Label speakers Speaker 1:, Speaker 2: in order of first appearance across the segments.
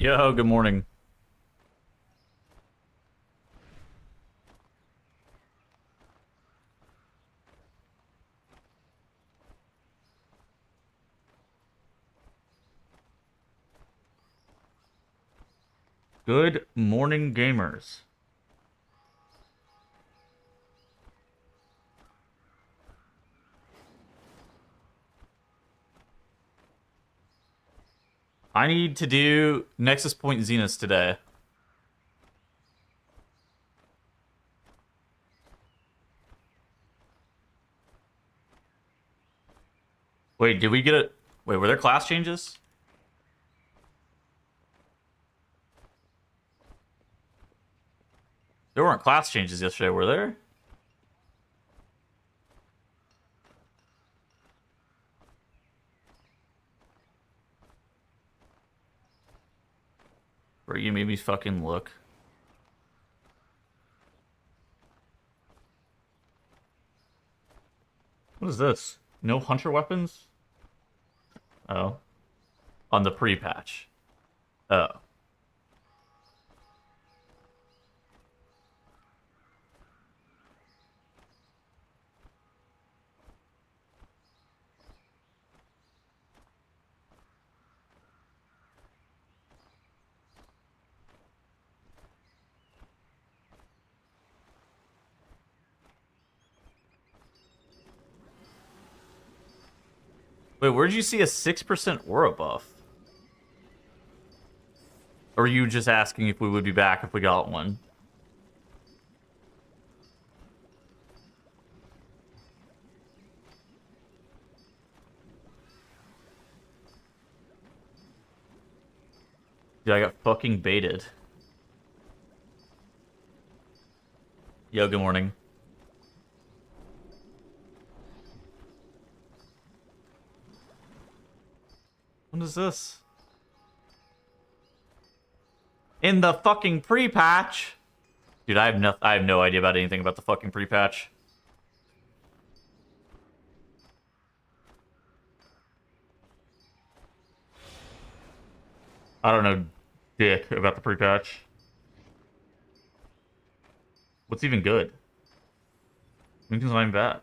Speaker 1: Yo, good morning. Good morning, gamers. I need to do Nexus Point Zenith today. Wait, did we get it? Wait, were there class changes? There weren't class changes yesterday, were there? Bro, you made me fucking look. What is this? No hunter weapons? Oh. On the pre-patch. Oh. Wait, where'd you see a 6% aura buff? Or were you just asking if we would be back if we got one? Dude, I got fucking baited. Yo, good morning. What is this? In the fucking pre-patch? Dude, I have no idea about anything about the fucking pre-patch. I don't know dick about the pre-patch. What's even good? Lincoln's not even bad.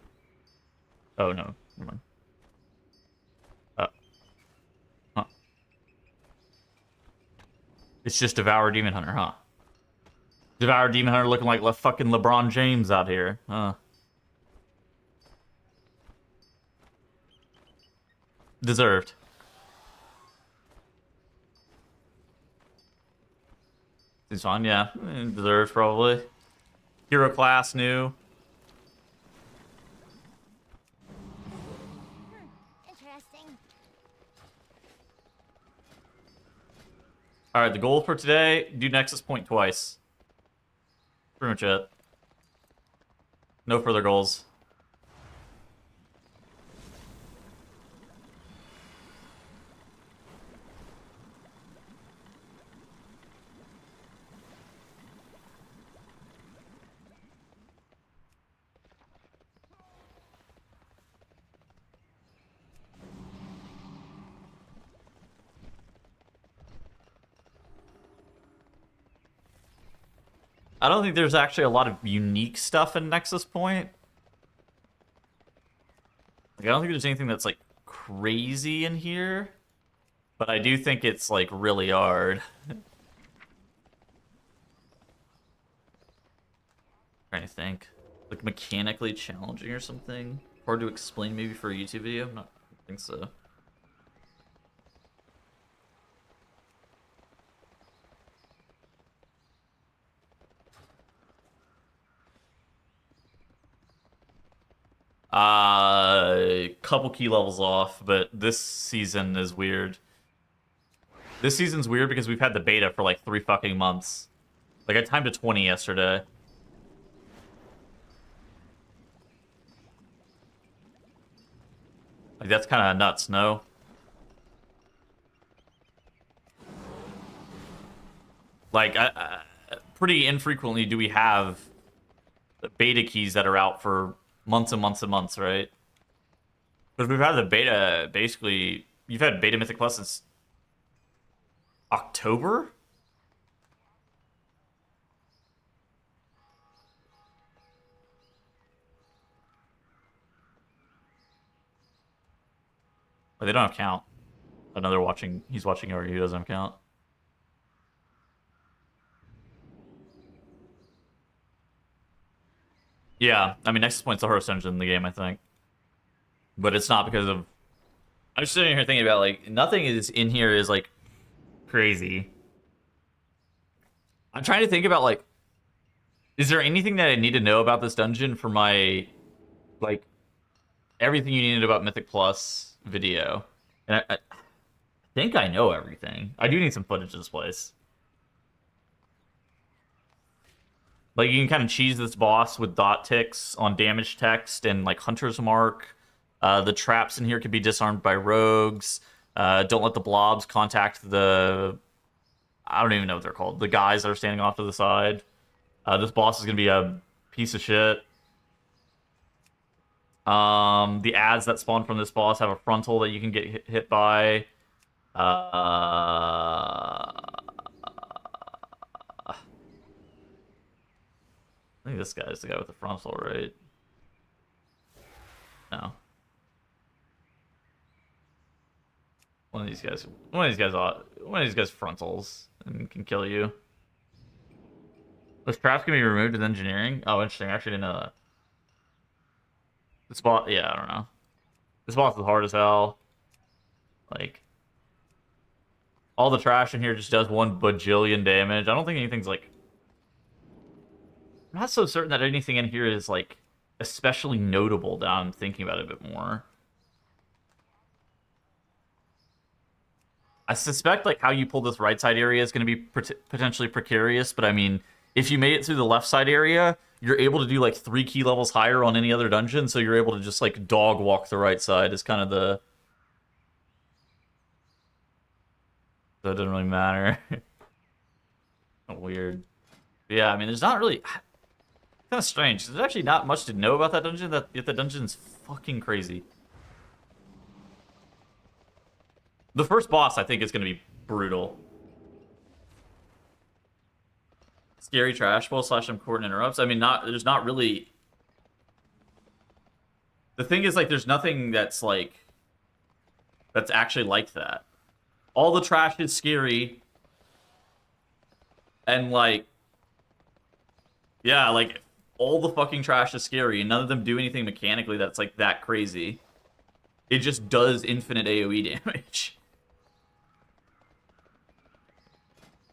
Speaker 1: Oh no, never mind. Huh. It's just Devour Demon Hunter, huh? Devour Demon Hunter looking like fucking LeBron James out here, huh? Deserved. Seems fine, yeah. Deserved, probably. Hero class new.
Speaker 2: Interesting.
Speaker 1: Alright, the goal for today, do Nexus Point twice. Pretty much it. No further goals. I don't think there's actually a lot of unique stuff in Nexus Point. Like, I don't think there's anything that's, like, crazy in here. But I do think it's, like, really hard. Trying to think. Like, mechanically challenging or something? Hard to explain maybe for a YouTube video? I don't think so. Couple key levels off, but this season is weird. This season's weird because we've had the beta for like 3 fucking months. Like, I timed to 20 yesterday. Like, that's kind of nuts, no? Like, pretty infrequently do we have the beta keys that are out for months and months and months, right? Because we've had the beta, basically, you've had beta Mythic Plus since October? But they don't have count. Another watching. He's watching over. He doesn't have count. Yeah, I mean, Nexus Point's the hardest dungeon in the game, I think. But it's not because of. I'm just sitting here thinking about, like, nothing is in here is, like, crazy. I'm trying to think about, like, is there anything that I need to know about this dungeon for my, like, everything you needed about Mythic Plus video? And I think I know everything. I do need some footage of this place. Like, you can kind of cheese this boss with dot ticks on damage text and, like, Hunter's Mark. The traps in here can be disarmed by rogues. Don't let the blobs contact the... I don't even know what they're called. The guys that are standing off to the side. This boss is going to be a piece of shit. The ads that spawn from this boss have a frontal that you can get hit by. I think this guy's the guy with the frontal, right? No. One of these guys frontals and can kill you. Those traps can be removed with engineering. Oh, interesting. I actually didn't know that. This boss, yeah, I don't know. This boss is hard as hell. Like, all the trash in here just does 1 bajillion damage. I don't think anything's like. I'm not so certain that anything in here is like especially notable. Now I'm thinking about it a bit more. I suspect like how you pull this right side area is going to be potentially precarious, but I mean, if you made it through the left side area, you're able to do like 3 key levels higher on any other dungeon, so you're able to just like dog walk the right side is kind of the... So it doesn't really matter. Weird. But yeah, I mean, there's not really... Kind of strange. There's actually not much to know about that dungeon, yet the dungeon's fucking crazy. The first boss, I think, is going to be brutal. Scary trash bowl / important interrupts. I mean, there's not really... The thing is, like, there's nothing that's, like... That's actually like that. All the trash is scary. And, like... Yeah, like, all the fucking trash is scary, and none of them do anything mechanically that's, like, that crazy. It just does infinite AoE damage.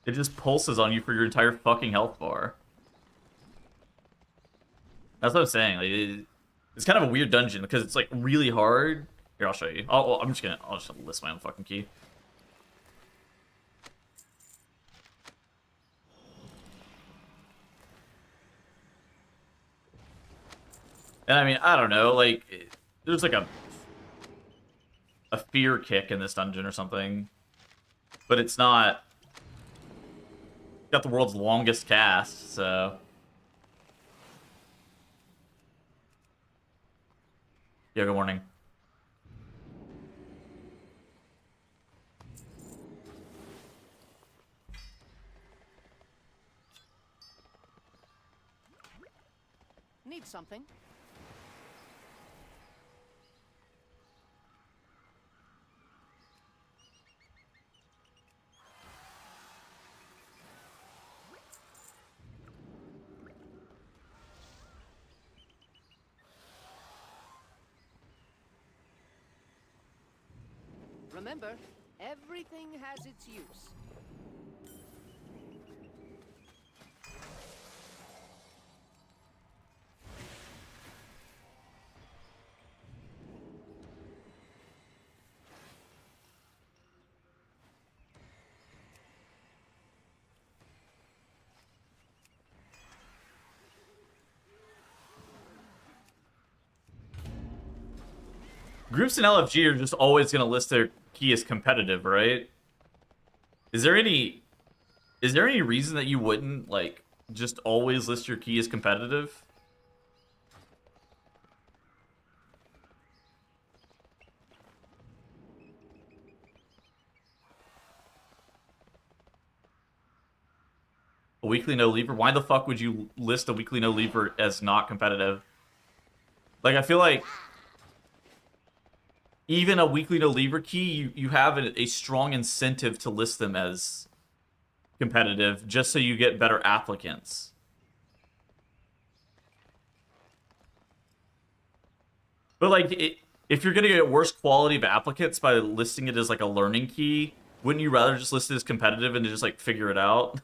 Speaker 1: It just pulses on you for your entire fucking health bar. That's what I'm saying. Like, it's kind of a weird dungeon because it's like really hard. Here, I'll show you. I'll just list my own fucking key. And I mean, I don't know. Like, there's like a fear kick in this dungeon or something, but it's not. Got the world's longest cast, so... Yeah, good morning.
Speaker 2: Need something? Remember, everything has its use.
Speaker 1: Groups in LFG are just always going to list their key as competitive, right? Is there any reason that you wouldn't, like, just always list your key as competitive? A weekly no leaver? Why the fuck would you list a weekly no leaver as not competitive? Like, I feel like even a weekly no leaver key, you have a strong incentive to list them as competitive just so you get better applicants. But like, if you're gonna get worse quality of applicants by listing it as like a learning key, wouldn't you rather just list it as competitive and just like figure it out?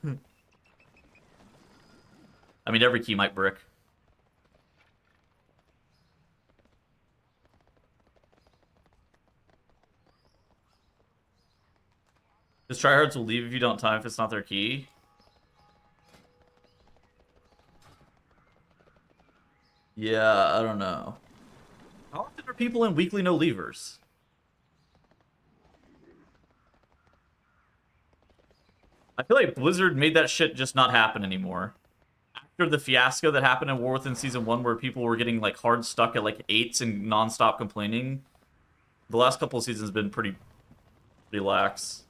Speaker 1: I mean, every key might brick. Because tryhards will leave if you don't time if it's not their key. Yeah, I don't know. How often are people in weekly no leavers? I feel like Blizzard made that shit just not happen anymore. After the fiasco that happened in War Within Season 1 where people were getting like hard stuck at like 8s and non-stop complaining, the last couple of seasons have been pretty lax.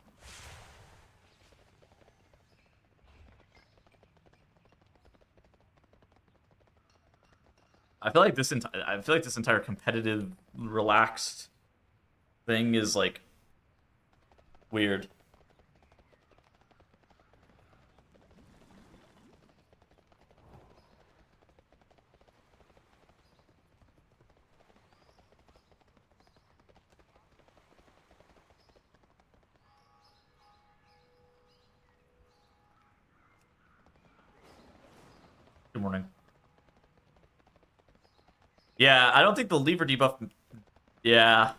Speaker 1: I feel like this entire competitive, relaxed thing is like weird. Good morning. Yeah, I don't think the lever debuff... Yeah.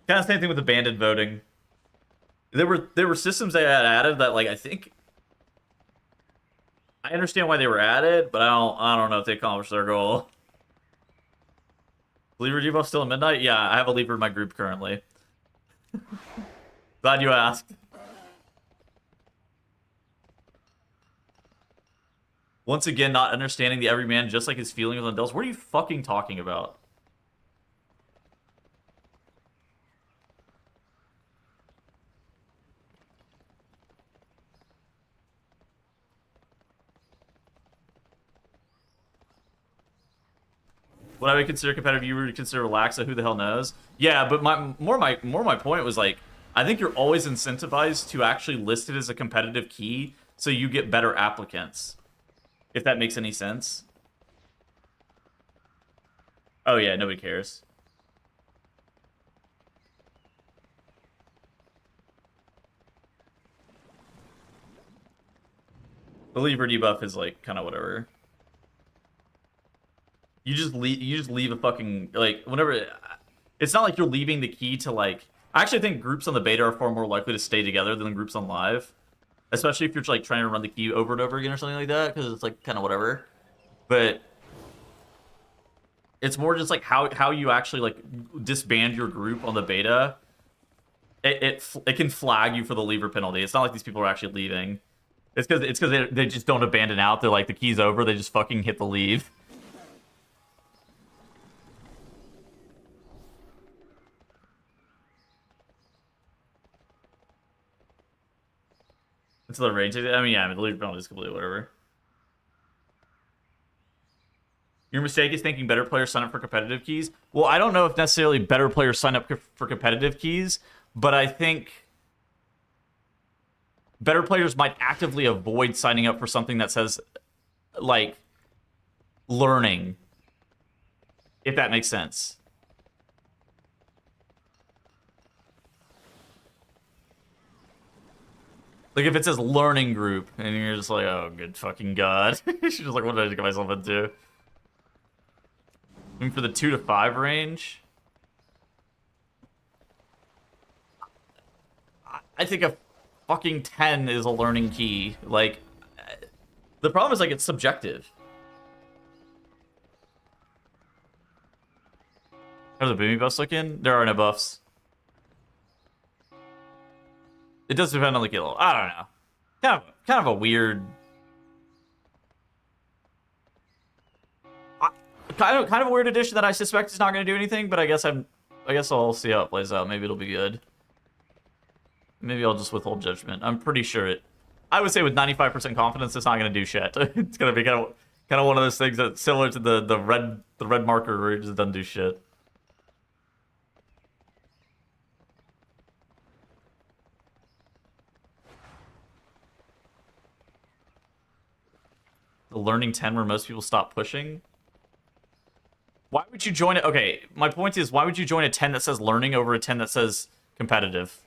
Speaker 1: Kind of same thing with abandoned voting. There were systems they had added that, like, I think... I understand why they were added, but I don't know if they accomplished their goal. Lever debuff still at midnight? Yeah, I have a lever in my group currently. Glad you asked. Once again, not understanding the everyman, just like his feelings on Dells. What are you fucking talking about? What I would consider competitive, you would consider relaxed. Who the hell knows? Yeah, but my point was like, I think you're always incentivized to actually list it as a competitive key, so you get better applicants. If that makes any sense. Oh yeah, nobody cares. The lever debuff is like kind of whatever. You just leave a fucking like whenever. It's not like you're leaving the key to like. I actually think groups on the beta are far more likely to stay together than groups on live. Especially if you're like trying to run the key over and over again or something like that, because it's like kind of whatever. But it's more just like how you actually like disband your group on the beta. It can flag you for the lever penalty. It's not like these people are actually leaving. It's because they just don't abandon out. They're like the key's over. They just fucking hit the leave. It's the range. I mean, yeah, the lever penalty is completely whatever. Your mistake is thinking better players sign up for competitive keys. Well, I don't know if necessarily better players sign up for competitive keys, but I think better players might actively avoid signing up for something that says, like, learning, if that makes sense. Like, if it says learning group, and you're just like, oh, good fucking god. She's just like, what did I get myself into? Looking for the 2 to 5 range. I think a fucking 10 is a learning key. Like, the problem is, like, it's subjective. How's the boomy buffs looking? There are no buffs. It does depend on the kill. I don't know. Kind of a weird. Kind of a weird addition that I suspect is not going to do anything. But I guess I'll see how it plays out. Maybe it'll be good. Maybe I'll just withhold judgment. I'm pretty sure it I would say with 95% confidence, it's not going to do shit. It's going to be kind of one of those things that's similar to the red marker where it just doesn't do shit. The learning 10 where most people stop pushing. Why would you join it? Okay, my point is, why would you join a 10 that says learning over a 10 that says competitive?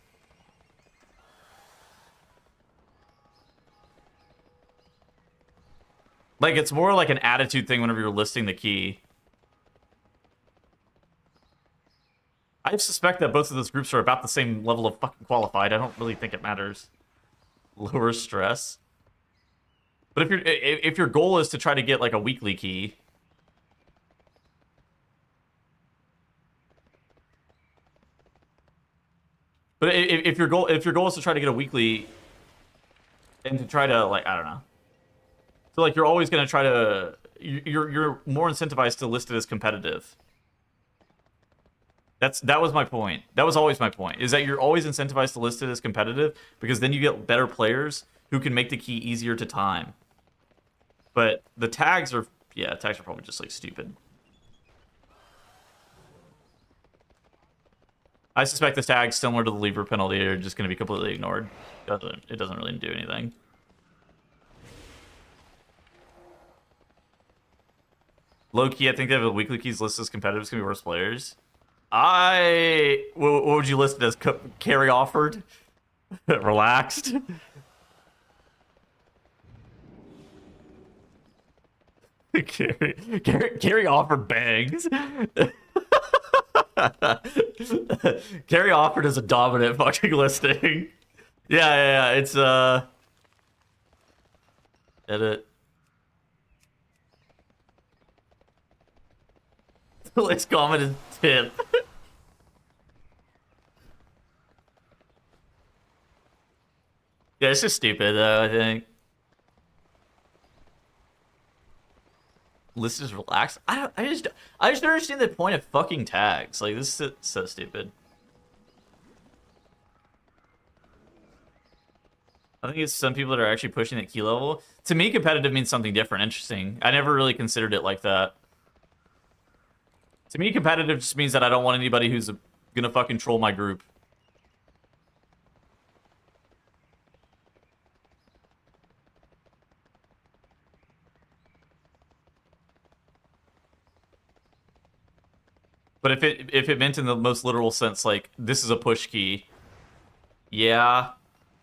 Speaker 1: Like, it's more like an attitude thing whenever you're listing the key. I suspect that both of those groups are about the same level of fucking qualified. I don't really think it matters. Lower stress. But if your goal is to try to get like a weekly key, but if your goal is to try to get a weekly and to try to, like, I don't know. So like you're always going to try to you're more incentivized to list it as competitive. That was my point. That was always my point. Is that you're always incentivized to list it as competitive because then you get better players who can make the key easier to time. But the tags are, yeah, tags are probably just like stupid. I suspect the tags, similar to the lever penalty, are just going to be completely ignored. It doesn't really do anything. Low key, I think they have the weekly keys listed as competitive. It's going to be worse players. What would you list it as? Carry offered? Relaxed? Carry offered bangs. Carry offered is a dominant fucking listing. Yeah. It's edit. The latest comment is tip. Yeah, it's just stupid though, I think. List is relaxed. I just don't understand the point of fucking tags. Like, this is so stupid. I think it's some people that are actually pushing at key level. To me, competitive means something different. Interesting. I never really considered it like that. To me, competitive just means that I don't want anybody who's gonna fucking troll my group. But if it meant in the most literal sense, like, this is a push key, yeah.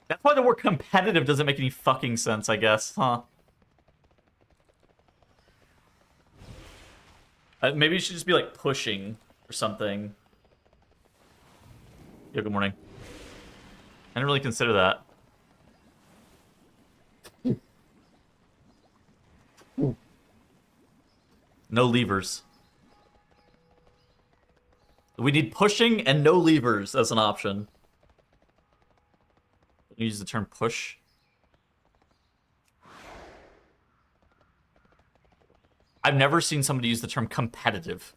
Speaker 1: That's why the word competitive doesn't make any fucking sense, I guess, huh? Maybe it should just be like pushing or something. Yeah, good morning. I didn't really consider that. No levers. We need pushing and no levers as an option. Use the term push. I've never seen somebody use the term competitive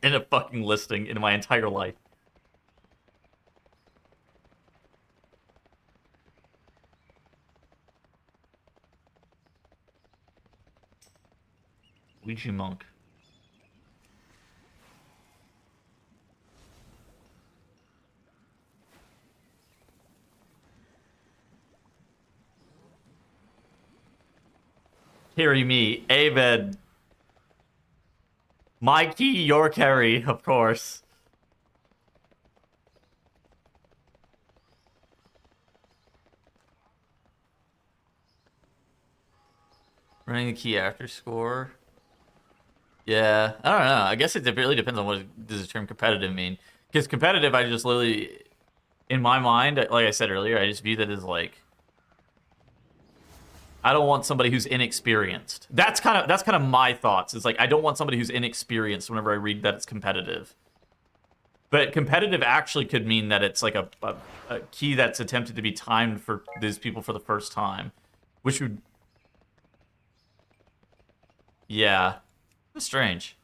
Speaker 1: in a fucking listing in my entire life. Ouija monk. Carry me, Amen. My key, your carry, of course. Running the key after score. Yeah, I don't know. I guess it really depends on what does the term competitive mean. Because competitive, I just literally, in my mind, like I said earlier, I just view that as like, I don't want somebody who's inexperienced. That's kind of my thoughts. It's like, I don't want somebody who's inexperienced whenever I read that it's competitive. But competitive actually could mean that it's like a key that's attempted to be timed for these people for the first time, which would, yeah, that's strange.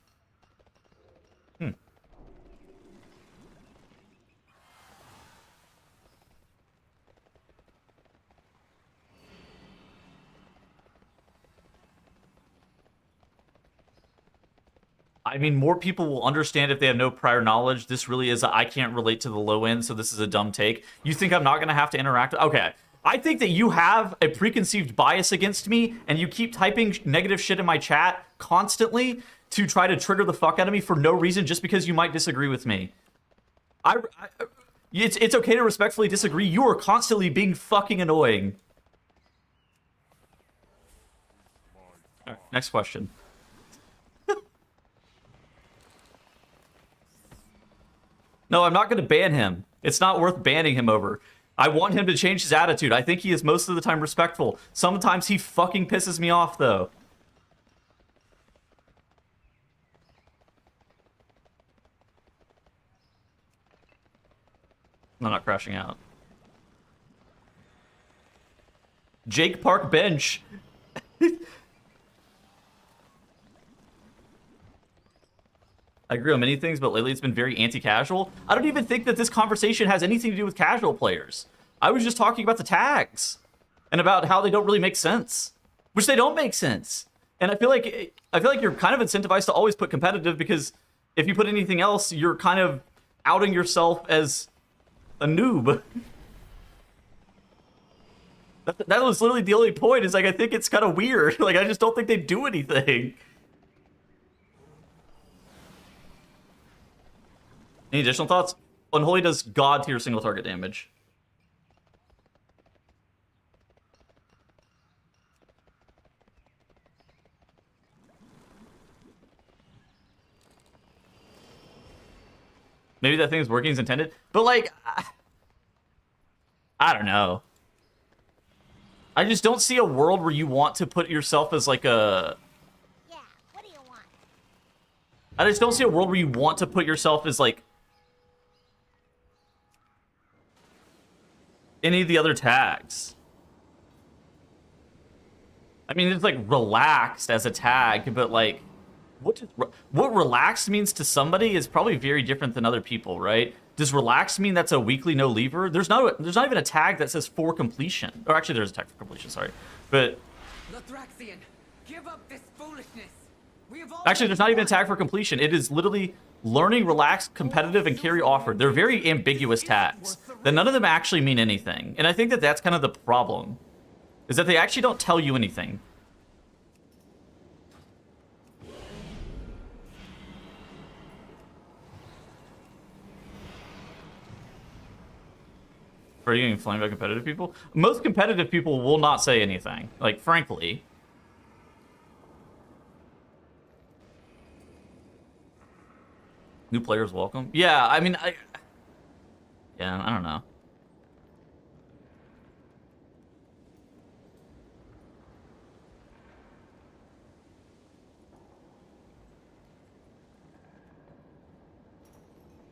Speaker 1: I mean, more people will understand if they have no prior knowledge. This really is I can't relate to the low end, so this is a dumb take. You think I'm not going to have to interact? Okay. I think that you have a preconceived bias against me, and you keep typing negative shit in my chat constantly to try to trigger the fuck out of me for no reason, just because you might disagree with me. It's okay to respectfully disagree. You are constantly being fucking annoying. All right, next question. No, I'm not going to ban him. It's not worth banning him over. I want him to change his attitude. I think he is most of the time respectful. Sometimes he fucking pisses me off, though. I'm not crashing out. Jake Park bench. I agree on many things, but lately it's been very anti-casual. I don't even think that this conversation has anything to do with casual players. I was just talking about the tags and about how they don't really make sense, which they don't make sense. And I feel like you're kind of incentivized to always put competitive, because if you put anything else, you're kind of outing yourself as a noob. That was literally the only point. Is like, I think it's kind of weird. Like, I just don't think they do anything. Any additional thoughts? Unholy does god tier single target damage. Maybe that thing is working as intended, but like, I don't know. I just don't see a world where you want to put yourself as like a...
Speaker 3: Yeah, what do you want?
Speaker 1: I just don't see a world where you want to put yourself as like any of the other tags. I mean, it's like relaxed as a tag, but like, what relaxed means to somebody is probably very different than other people, right? Does relaxed mean that's a weekly no lever? There's not even a tag that says for completion. Or actually, there's a tag for completion. Sorry, but
Speaker 4: Lathraxian, give up this foolishness. We have
Speaker 1: actually, there's not even a tag for completion. It is literally learning, relaxed, competitive, and carry offered. They're very ambiguous tags. That none of them actually mean anything. And I think that that's kind of the problem, is that they actually don't tell you anything. Are you getting flamed by competitive people? Most competitive people will not say anything. Like, frankly. New players welcome. Yeah, I mean, I don't know.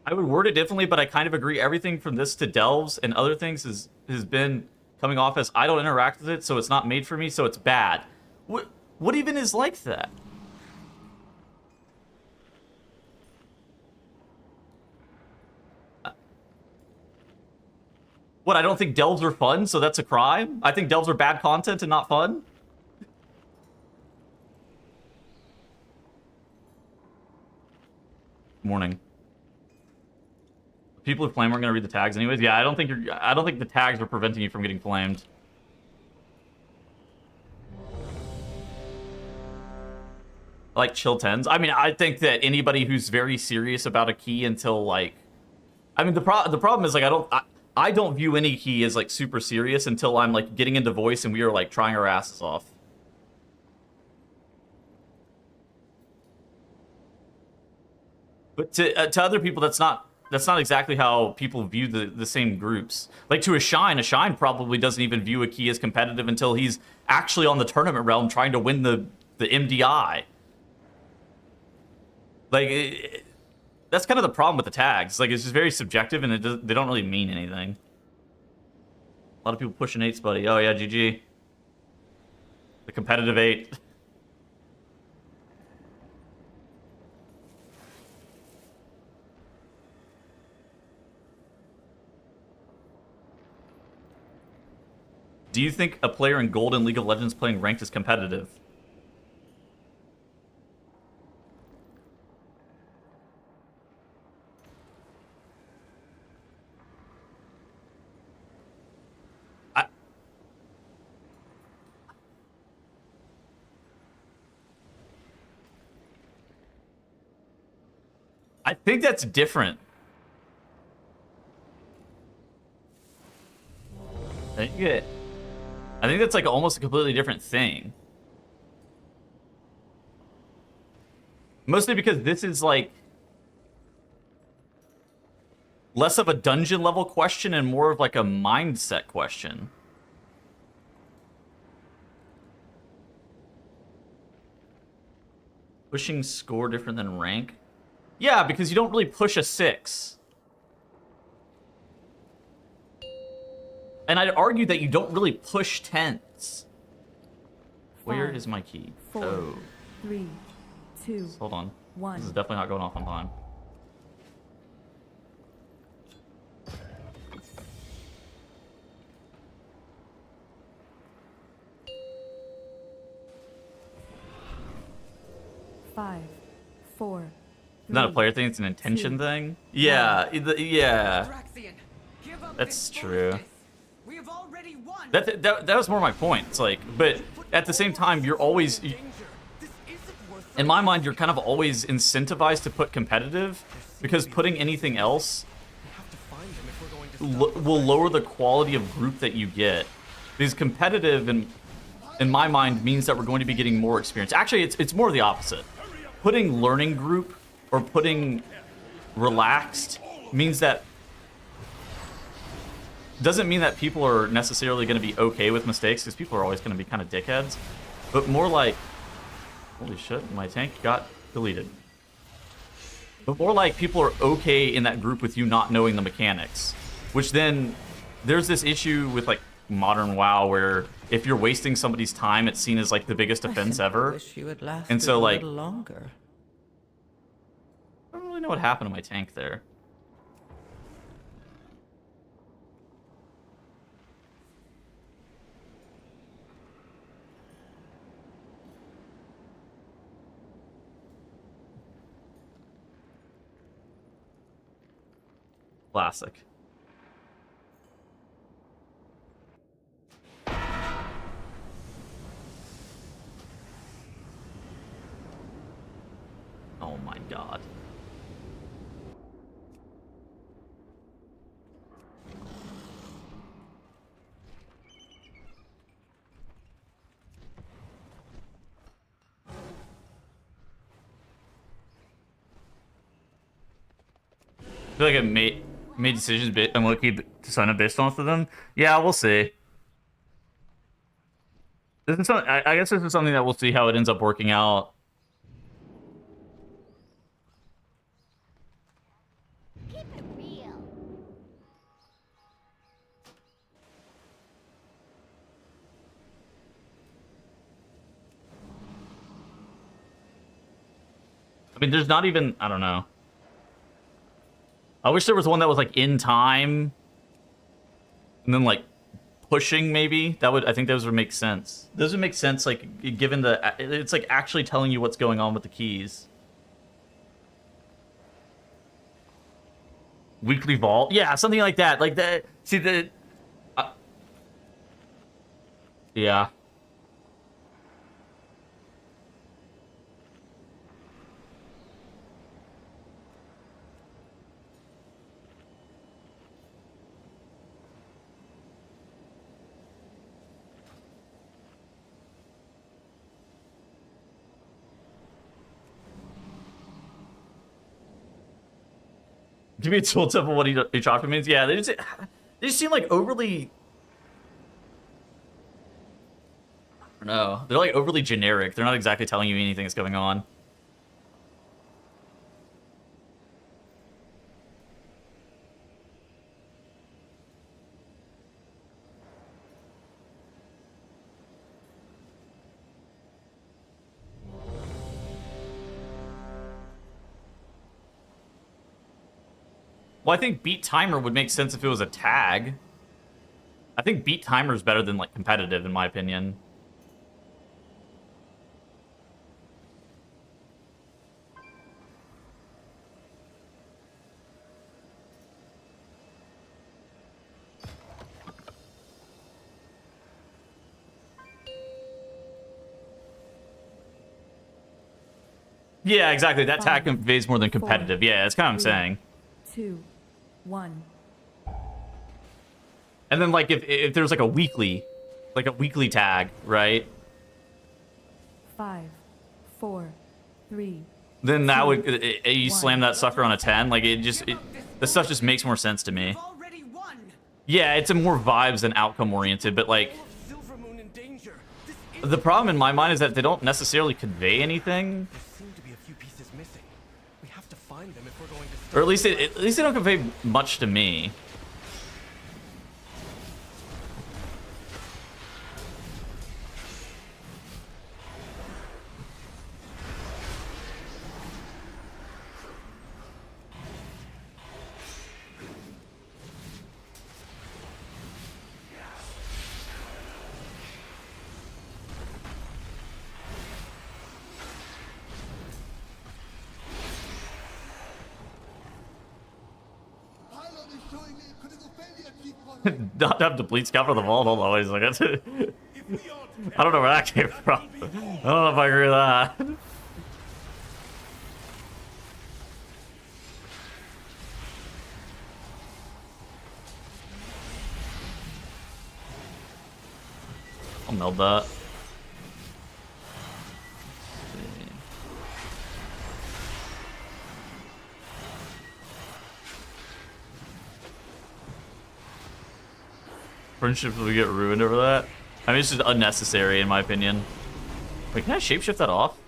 Speaker 1: I would word it differently, but I kind of agree. Everything from this to Delves and other things has been coming off as I don't interact with it, so it's not made for me, so it's bad. What even is like that? What, I don't think Delves are fun, so that's a crime? I think Delves are bad content and not fun? Morning. People who flame aren't gonna read the tags anyways. Yeah, I don't think the tags are preventing you from getting flamed. I like chill tens. I mean, I think that anybody who's very serious about a key until like, I mean, the problem is like I don't view any key as like super serious until I'm like getting into voice and we are like trying our asses off. But to other people, that's not exactly how people view the same groups. Like to a Shine probably doesn't even view a key as competitive until he's actually on the tournament realm trying to win the MDI. Like, that's kind of the problem with the tags. Like, it's just very subjective and they don't really mean anything. A lot of people pushing 8s, buddy. Oh yeah, GG. The competitive 8. Do you think a player in Gold in League of Legends playing ranked is competitive? I think that's different. I think that's like almost a completely different thing. Mostly because this is like less of a dungeon level question and more of like a mindset question. Pushing score different than rank? Yeah, because you don't really push a 6. And I'd argue that you don't really push 10s. Where is my key?
Speaker 5: 4, 3, 2,
Speaker 1: Hold on.
Speaker 5: 1.
Speaker 1: This is definitely not going off on time.
Speaker 5: Five, 4.
Speaker 1: It's not a
Speaker 5: 3,
Speaker 1: player thing, it's an intention
Speaker 5: 2,
Speaker 1: thing. Yeah, yeah.
Speaker 4: Draxian, give up
Speaker 1: That's
Speaker 4: this
Speaker 1: true.
Speaker 4: foolishness. We have already won.
Speaker 1: That was more my point. It's like, but at the same time, you're always,
Speaker 4: Danger. This isn't worth
Speaker 1: in my mind, you're kind of always incentivized to put competitive, because putting anything else will lower the quality of group that you get. Because competitive, in my mind, means that we're going to be getting more experience. Actually, it's more of the opposite. Putting learning group or putting relaxed means that doesn't mean that people are necessarily going to be okay with mistakes, because people are always going to be kind of dickheads, but more like, holy shit, my tank got deleted. But more like people are okay in that group with you not knowing the mechanics, which then there's this issue with like modern WoW where if you're wasting somebody's time, it's seen as like the biggest offense ever.
Speaker 6: Wish you had lasted
Speaker 1: And so,
Speaker 6: a
Speaker 1: like,
Speaker 6: little longer.
Speaker 1: I don't really know what happened to my tank there. Classic. Oh my god. I feel like I made decisions I'm lucky to sign up based off of them. Yeah, we'll see. This is something, I guess this is something that we'll see how it ends up working out.
Speaker 3: Keep it real.
Speaker 1: I mean, there's not even, I don't know. I wish there was one that was like in time and then like pushing maybe. I think those would make sense. Those would make sense, like, given it's like actually telling you what's going on with the keys. Weekly vault? Yeah, something like that. Like that. See, yeah. Give me a tool tip of what each option means. Yeah, they just seem like overly. I don't know. They're like overly generic. They're not exactly telling you anything that's going on. Well, I think beat timer would make sense if it was a tag. I think beat timer is better than like competitive in my opinion. Yeah, exactly. That tag
Speaker 5: 5,
Speaker 1: conveys more than
Speaker 5: 4,
Speaker 1: competitive. Yeah, that's kind of what I'm
Speaker 5: 3,
Speaker 1: saying.
Speaker 5: 2, 1.
Speaker 1: And then like if there's like a weekly tag, right?
Speaker 5: 5, 4, 3.
Speaker 1: Then that
Speaker 5: 2,
Speaker 1: would you
Speaker 5: 1.
Speaker 1: slam that sucker on a 10. Like this stuff just makes more sense to me.
Speaker 4: You've already won.
Speaker 1: Yeah, it's a more vibes than outcome oriented, but like
Speaker 6: Silvermoon in danger. This
Speaker 1: the problem in my mind is that they don't necessarily convey anything,
Speaker 6: There seem to be a few pieces missing. We have to find them if we're going to.
Speaker 1: or at least they don't convey much to me. Not to have Deplete Scout for the vault, hold on, wait a second. I don't know where that came from. I don't know if I agree with that. I'll meld that. Friendships will get ruined over that. I mean, it's just unnecessary in my opinion. Wait, can I shapeshift that off?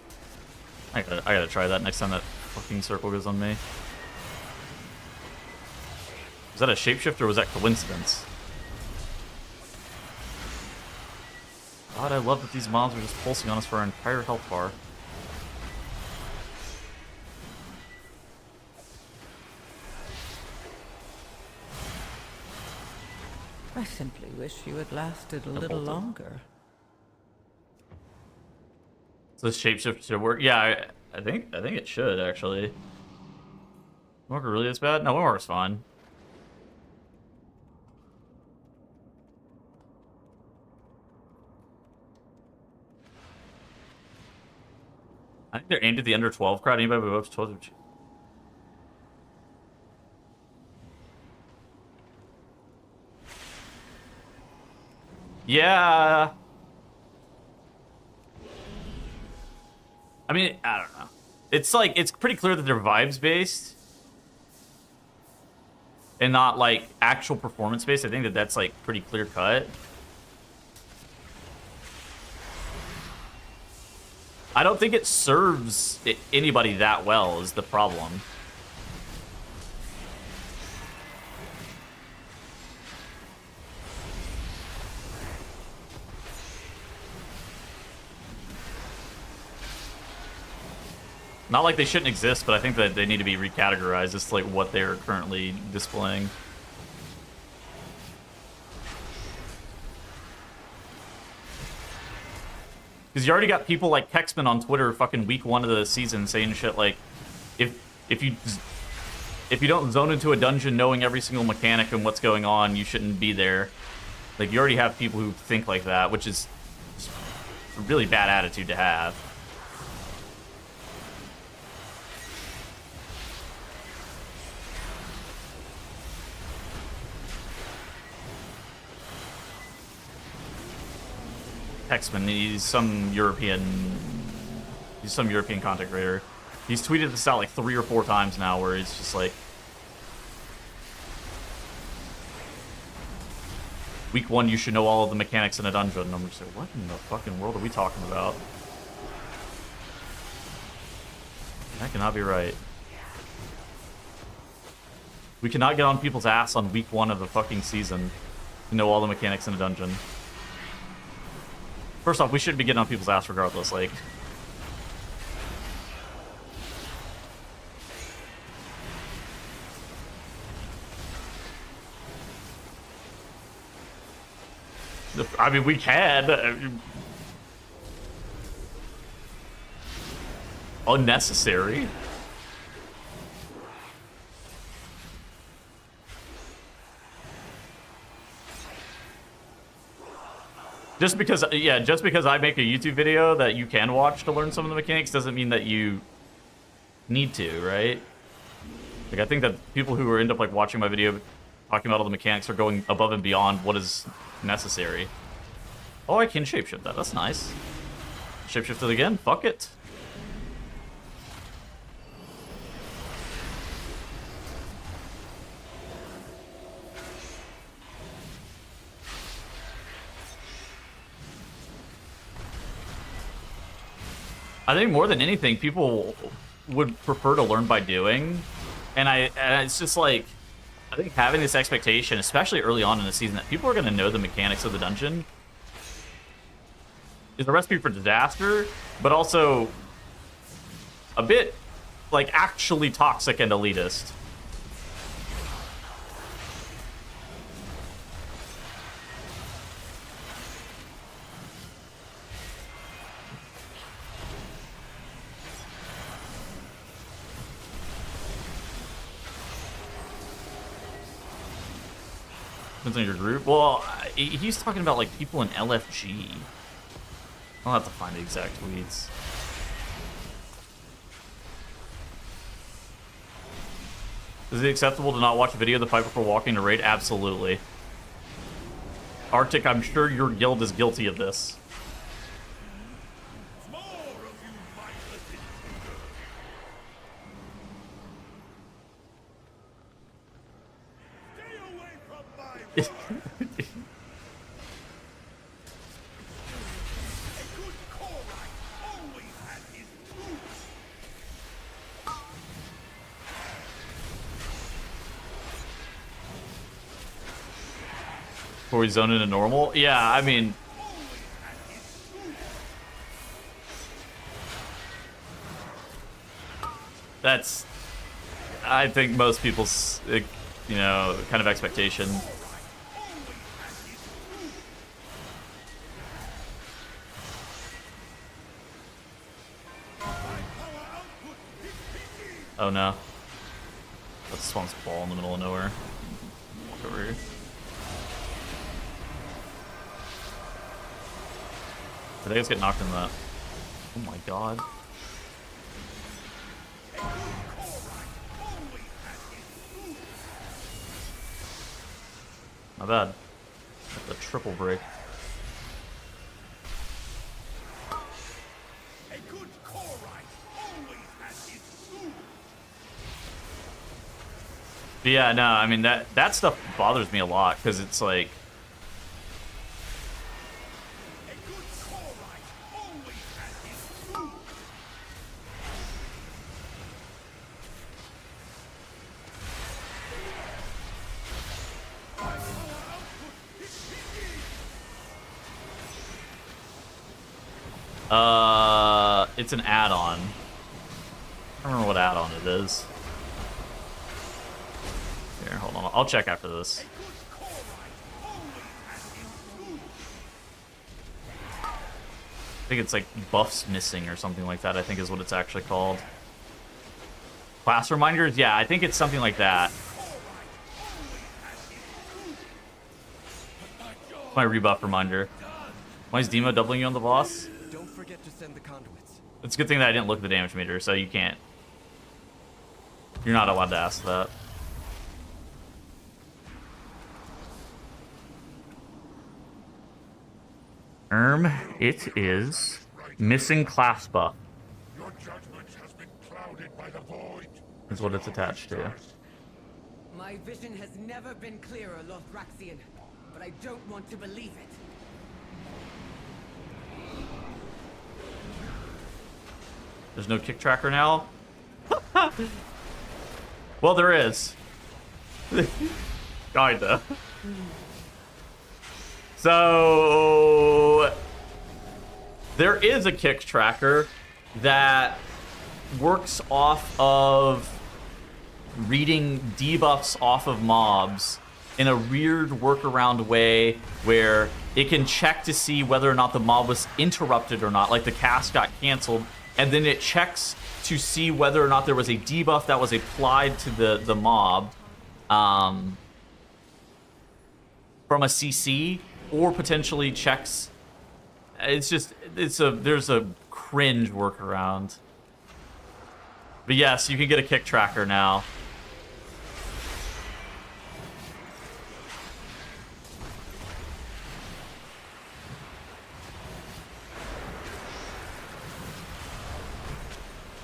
Speaker 1: I gotta try that next time that fucking circle goes on me. Was that a shapeshift or was that coincidence? God, I love that these mobs are just pulsing on us for our entire health bar.
Speaker 7: I simply wish you had lasted a little
Speaker 1: bolted.
Speaker 7: longer.
Speaker 1: So this shapeshift should work. Yeah, I think it should actually. Windwalker really is bad? No, Windwalker's fine. I think they're aimed at the under 12 crowd. Anybody who up to 12? Yeah. I mean, I don't know. It's like, it's pretty clear that they're vibes based and not like actual performance based. I think that that's like pretty clear cut. I don't think it serves anybody that well is the problem. Not like they shouldn't exist, but I think that they need to be recategorized as to like what they're currently displaying. Because you already got people like Kexman on Twitter fucking week 1 of the season saying shit like, if you don't zone into a dungeon knowing every single mechanic and what's going on, you shouldn't be there. Like, you already have people who think like that, which is a really bad attitude to have. Hexman, he's some European content creator. He's tweeted this out like 3 or 4 times now where he's just like, week 1 you should know all of the mechanics in a dungeon. And I'm just like, what in the fucking world are we talking about? That cannot be right. We cannot get on people's ass on week 1 of the fucking season to know all the mechanics in a dungeon. First off, we shouldn't be getting on people's ass regardless, like... I mean, we can. Unnecessary. Just because I make a YouTube video that you can watch to learn some of the mechanics doesn't mean that you need to, right? Like, I think that people who end up like watching my video talking about all the mechanics are going above and beyond what is necessary. Oh, I can shapeshift that. That's nice. Shapeshift it again. Fuck it. I think more than anything, people would prefer to learn by doing, and it's just like, I think having this expectation, especially early on in the season, that people are going to know the mechanics of the dungeon is a recipe for disaster, but also a bit like actually toxic and elitist. Depends on your group. Well, he's talking about like people in LFG. I'll have to find the exact tweets. Is it acceptable to not watch a video of the fight before walking to raid? Absolutely. Arctic, I'm sure your guild is guilty of this. Before we zone into normal? Yeah, I mean... That's... I think most people's, you know, kind of expectation. Oh no. That spawns ball in the middle of nowhere. Walk over here. I think it's get knocked in that. Oh my god. Not bad. That's a triple break. But yeah, no, I mean that stuff bothers me a lot because it's like it's an add-on. I don't remember what add-on it is. Here, hold on. I'll check after this. I think it's like buffs missing or something like that, I think is what it's actually called. Class reminders? Yeah, I think it's something like that. My rebuff reminder. Why is Demo doubling you on the boss?
Speaker 6: Don't forget to send the conduits.
Speaker 1: It's a good thing that I didn't look at the damage meter, so you can't. You're not allowed to ask that. It is missing class buff.
Speaker 8: Your judgment has been clouded by the void.
Speaker 1: Is what it's attached to.
Speaker 4: My vision has never been clearer, Lothraxian, but I don't want to believe it.
Speaker 1: There's no kick tracker now? Well, there is. Kinda. So there is a kick tracker that works off of reading debuffs off of mobs in a weird workaround way where it can check to see whether or not the mob was interrupted or not, like the cast got canceled, and then it checks to see whether or not there was a debuff that was applied to the mob from a CC, or potentially checks. It's just there's a cringe workaround. But yes, you can get a kick tracker now.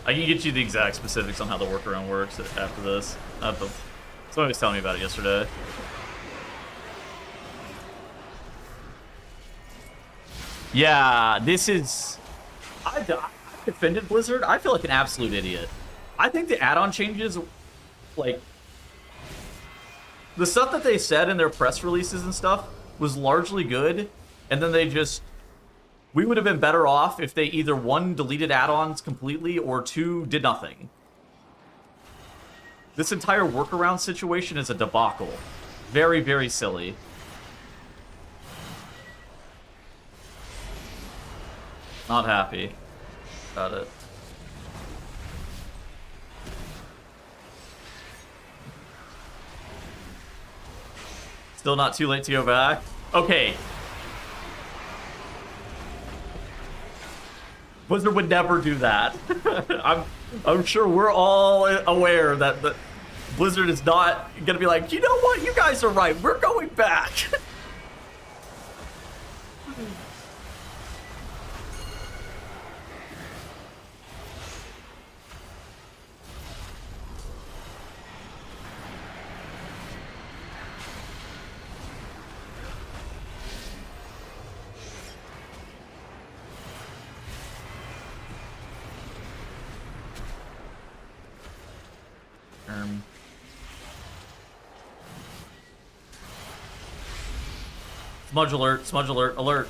Speaker 1: I can get you the exact specifics on how the workaround works after this. Somebody was telling me about it yesterday. Yeah, this is... I defended Blizzard. I feel like an absolute idiot. I think the add-on changes, like... The stuff that they said in their press releases and stuff was largely good, and then they just... We would have been better off if they either, one, deleted add-ons completely, or two, did nothing. This entire workaround situation is a debacle. Very, very silly. Not happy about it. Still not too late to go back? Okay. Blizzard would never do that. I'm sure we're all aware that Blizzard is not gonna be like, you know what, you guys are right, we're going back. Smudge alert, smudge alert, alert.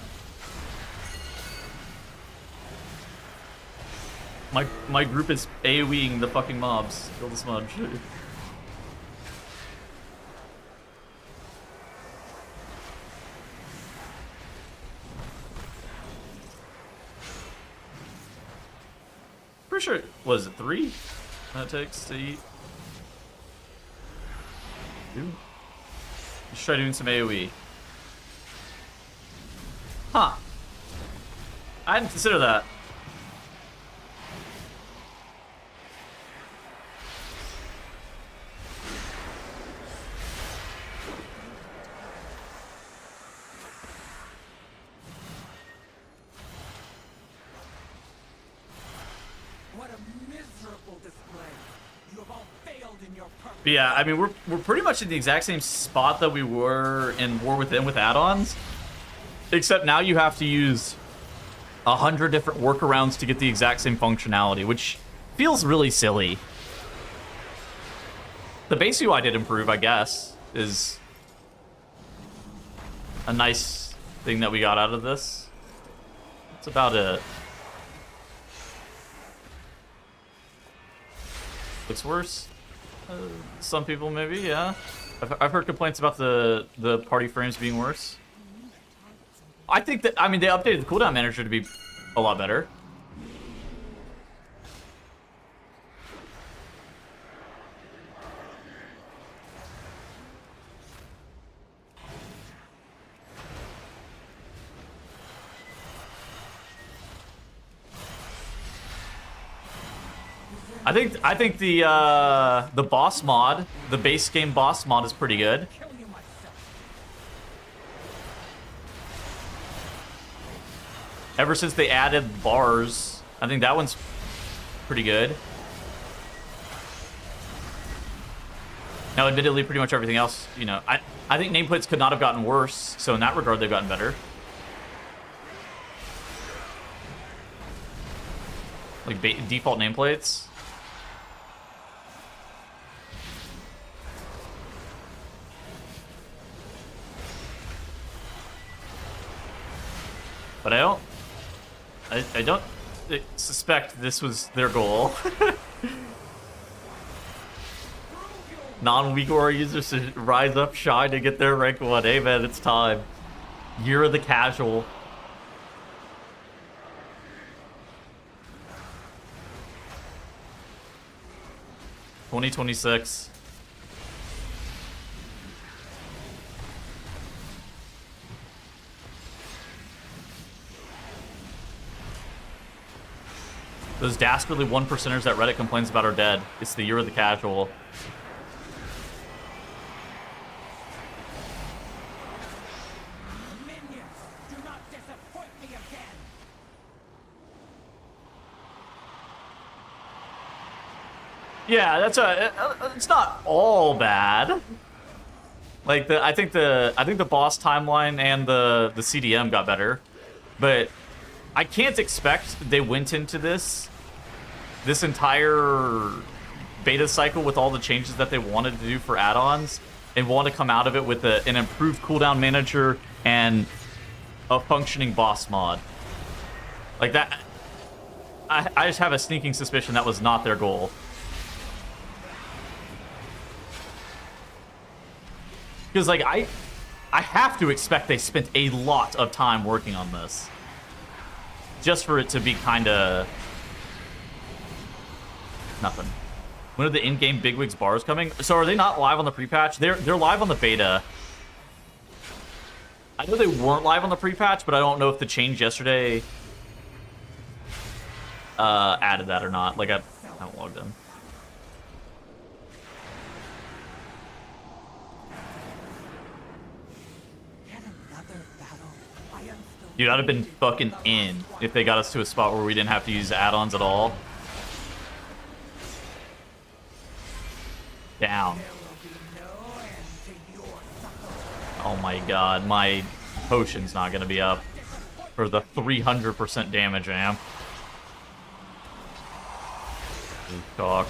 Speaker 1: My group is AoEing the fucking mobs. Kill the smudge. Pretty sure, what is it, 3 that it takes to eat? 2? Let's try doing some AoE. Huh. I hadn't considered that.
Speaker 4: What a miserable display. You have all failed in your purpose.
Speaker 1: But yeah, I mean, we're pretty much in the exact same spot that we were in War Within with add-ons. Except now you have to use 100 different workarounds to get the exact same functionality, which feels really silly. The base UI did improve, I guess, is a nice thing that we got out of this. That's about it. Looks worse. Some people maybe, yeah. I've heard complaints about the party frames being worse. I think that, I mean, they updated the cooldown manager to be a lot better. I think the boss mod, the base game boss mod, is pretty good. Ever since they added bars, I think that one's pretty good. Now, admittedly, pretty much everything else, you know, I think nameplates could not have gotten worse, so in that regard, they've gotten better. Like, default nameplates. But I don't suspect this was their goal. Non-weak aura users to rise up, shine, and get their rank 1. Hey man, it's time. Year of the casual. $2026. Those dastardly 1%ers that Reddit complains about are dead. It's the year of the casual.
Speaker 4: Minions, do not disappoint me again.
Speaker 1: Yeah, that's it's not all bad. Like I think the boss timeline and the CDM got better, but I can't expect they went into this entire beta cycle with all the changes that they wanted to do for add-ons and want to come out of it with an improved cooldown manager and a functioning boss mod. Like that, I just have a sneaking suspicion that was not their goal. Because, like, I have to expect they spent a lot of time working on this. Just for it to be kind of... nothing. When are the in-game Bigwigs bars coming? So are they not live on the pre-patch? They're live on the beta. I know they weren't live on the pre-patch, but I don't know if the change yesterday added that or not. Like, I haven't logged in. Dude, I'd have been fucking in if they got us to a spot where we didn't have to use add-ons at all. Down. Oh my god, my potion's not gonna be up for the 300% damage I am. Talk.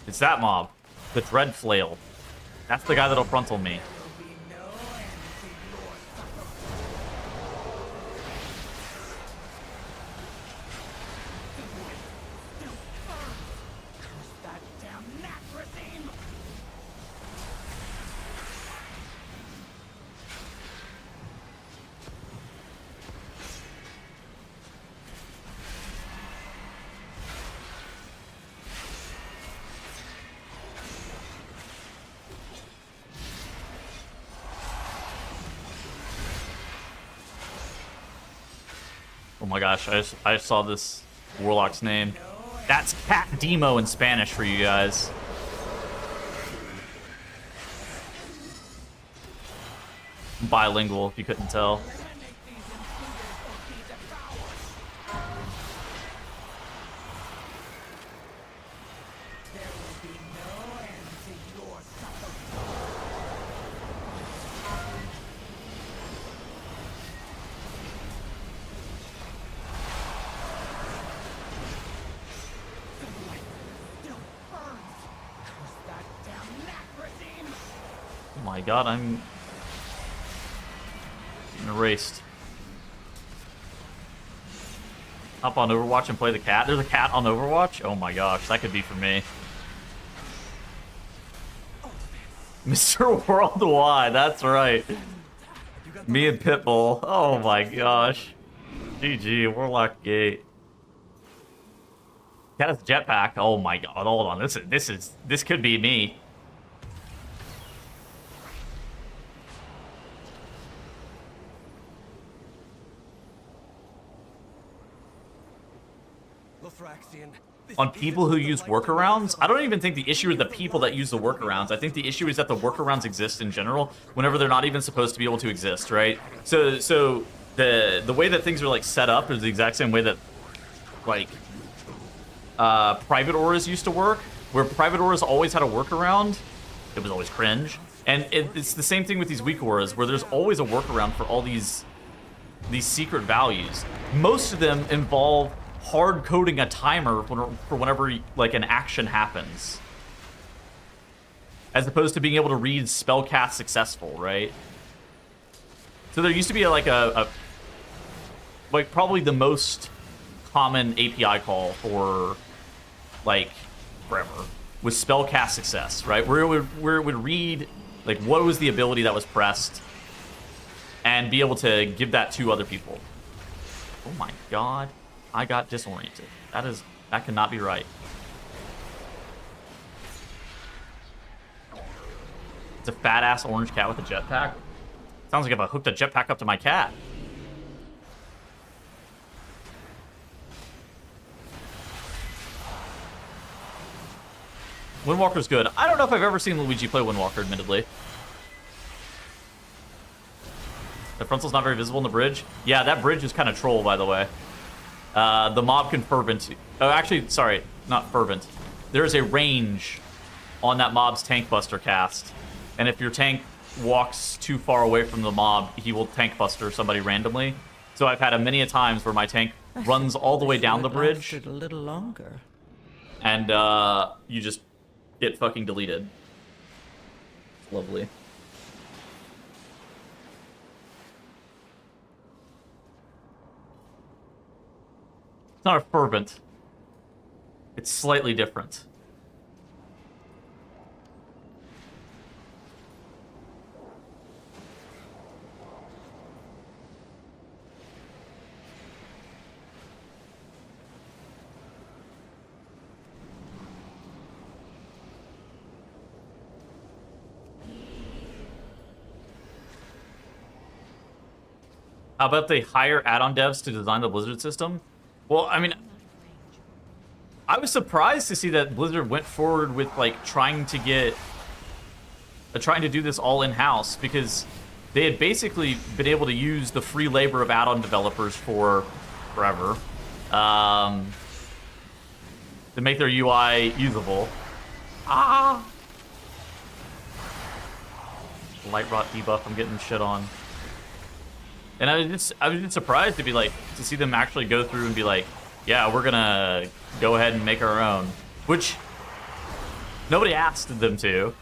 Speaker 1: It's that mob. The Dread Flail. That's the guy that'll frontal me. Oh my gosh, I just saw this Warlock's name. That's Cat Demo in Spanish for you guys. Bilingual, if you couldn't tell. Oh my god, I'm getting erased. Hop on Overwatch and play the cat. There's a cat on Overwatch? Oh my gosh, that could be for me. Mr. Worldwide, that's right. Me and Pitbull. Oh my gosh. GG, Warlock Gate. Cat has a jetpack. Oh my god, hold on. This could be me. On people who use workarounds, I don't even think the issue is the people that use the workarounds. I think the issue is that the workarounds exist in general whenever they're not even supposed to be able to exist, right? So the way that things are like set up is the exact same way that like private auras used to work, where private auras always had a workaround. It was always cringe, and it's the same thing with these weak auras, where there's always a workaround for all these secret values. Most of them involve hard coding a timer for whenever like an action happens, as opposed to being able to read spellcast successful, right? So there used to be like like probably the most common API call for like forever was spellcast success, right? Where it would read like what was the ability that was pressed and be able to give that to other people. Oh my god. I got disoriented. That cannot be right. It's a fat ass orange cat with a jetpack. Sounds like if I hooked a jetpack up to my cat. Windwalker's good. I don't know if I've ever seen Luigi play Windwalker, admittedly. The frontal's not very visible in the bridge. Yeah, that bridge is kind of troll, by the way. The mob can fervent. Oh, actually, sorry, not fervent. There is a range on that mob's tank buster cast, and if your tank walks too far away from the mob, he will tank buster somebody randomly. So I've had many a times where my tank runs all the way down the bridge,
Speaker 7: A little longer.
Speaker 1: and you just get fucking deleted. It's lovely. It's not a fervent. It's slightly different. How about they hire add-on devs to design the Blizzard system? Well, I mean, I was surprised to see that Blizzard went forward with like trying to do this all in-house, because they had basically been able to use the free labor of add-on developers for forever to make their UI usable. Light rot debuff, I'm getting shit on. And I was just surprised to see them actually go through and be like, yeah, we're gonna go ahead and make our own, which nobody asked them to.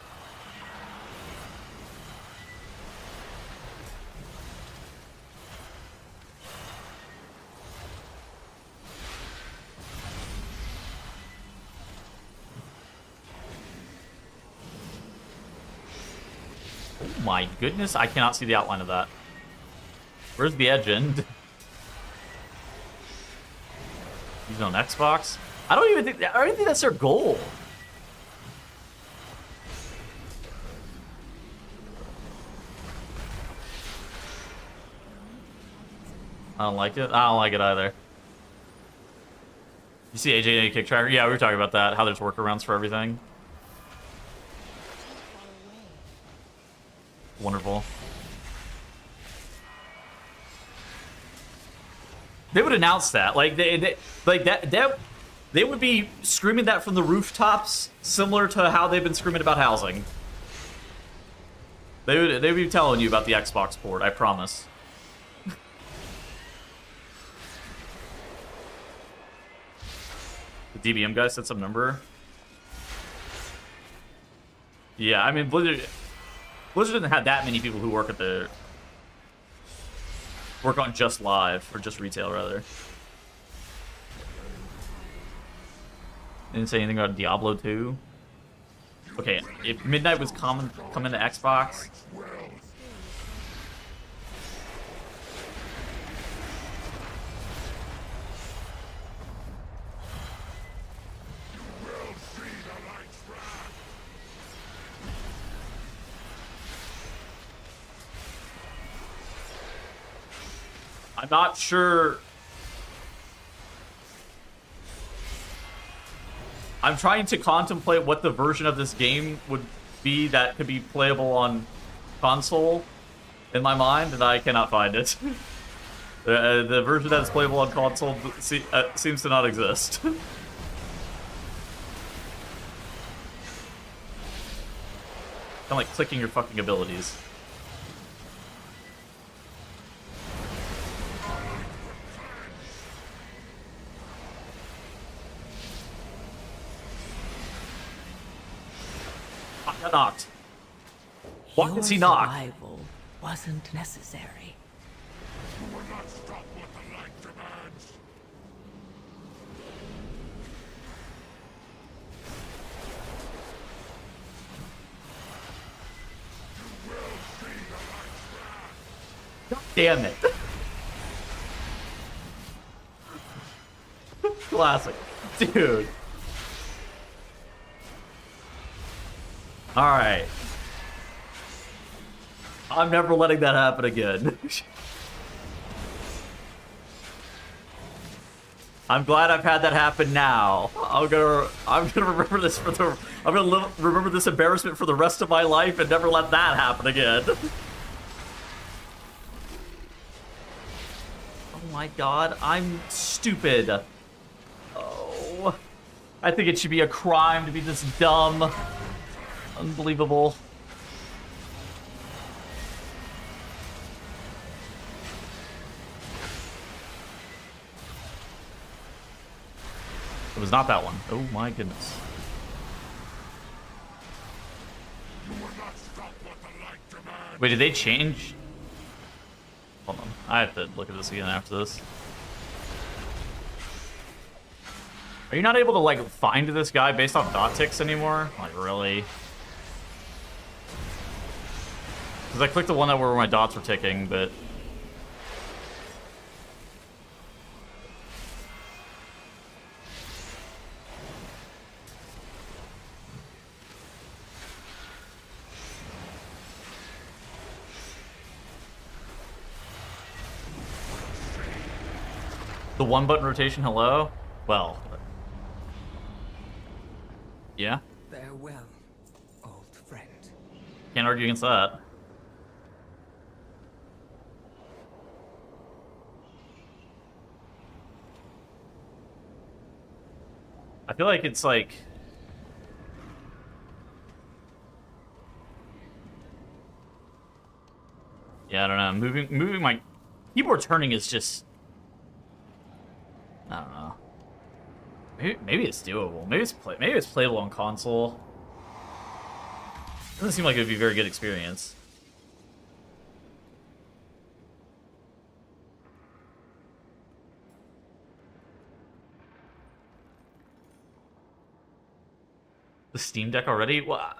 Speaker 1: Oh my goodness, I cannot see the outline of that. Where's the edge end? Using on Xbox? I don't think that's their goal. I don't like it. I don't like it either. You see AJ kick tracker? Yeah, we were talking about that. How there's workarounds for everything. Wonderful. They would announce that, like they would be screaming that from the rooftops, similar to how they've been screaming about housing. They would be telling you about the Xbox port, I promise. The DBM guy said some number. Yeah, I mean Blizzard doesn't have that many people who work on Just Live, or Just Retail, rather. Didn't say anything about Diablo 2. Okay, if Midnight was coming to Xbox... I'm not sure. I'm trying to contemplate what the version of this game would be that could be playable on console in my mind, and I cannot find it. The version that's playable on console seems to not exist. Kind of like clicking your fucking abilities. Got knocked. Why is he knocked?
Speaker 7: Your survival wasn't necessary.
Speaker 8: You will not stop what the light demands. You will see the light's wrath.
Speaker 1: God damn it. Classic. Dude. Alright. I'm never letting that happen again. I'm glad I've had that happen now. I'm gonna remember this remember this embarrassment for the rest of my life and never let that happen again. Oh my god, I'm stupid. Oh, I think it should be a crime to be this dumb. Unbelievable. It was not that one. Oh my goodness.
Speaker 8: You will not stop what the light demands.
Speaker 1: Wait, did they change? Hold on. I have to look at this again after this. Are you not able to, like, find this guy based off dot ticks anymore? Like, really? Because I clicked the one that where my dots were ticking, but... The one button rotation, hello? Well. Yeah?
Speaker 4: Farewell, old friend.
Speaker 1: Can't argue against that. I feel like it's like... Yeah, I don't know. Moving my keyboard turning is just... I don't know. Maybe it's doable. Maybe it's playable on console. Doesn't seem like it would be a very good experience. The Steam Deck already? What?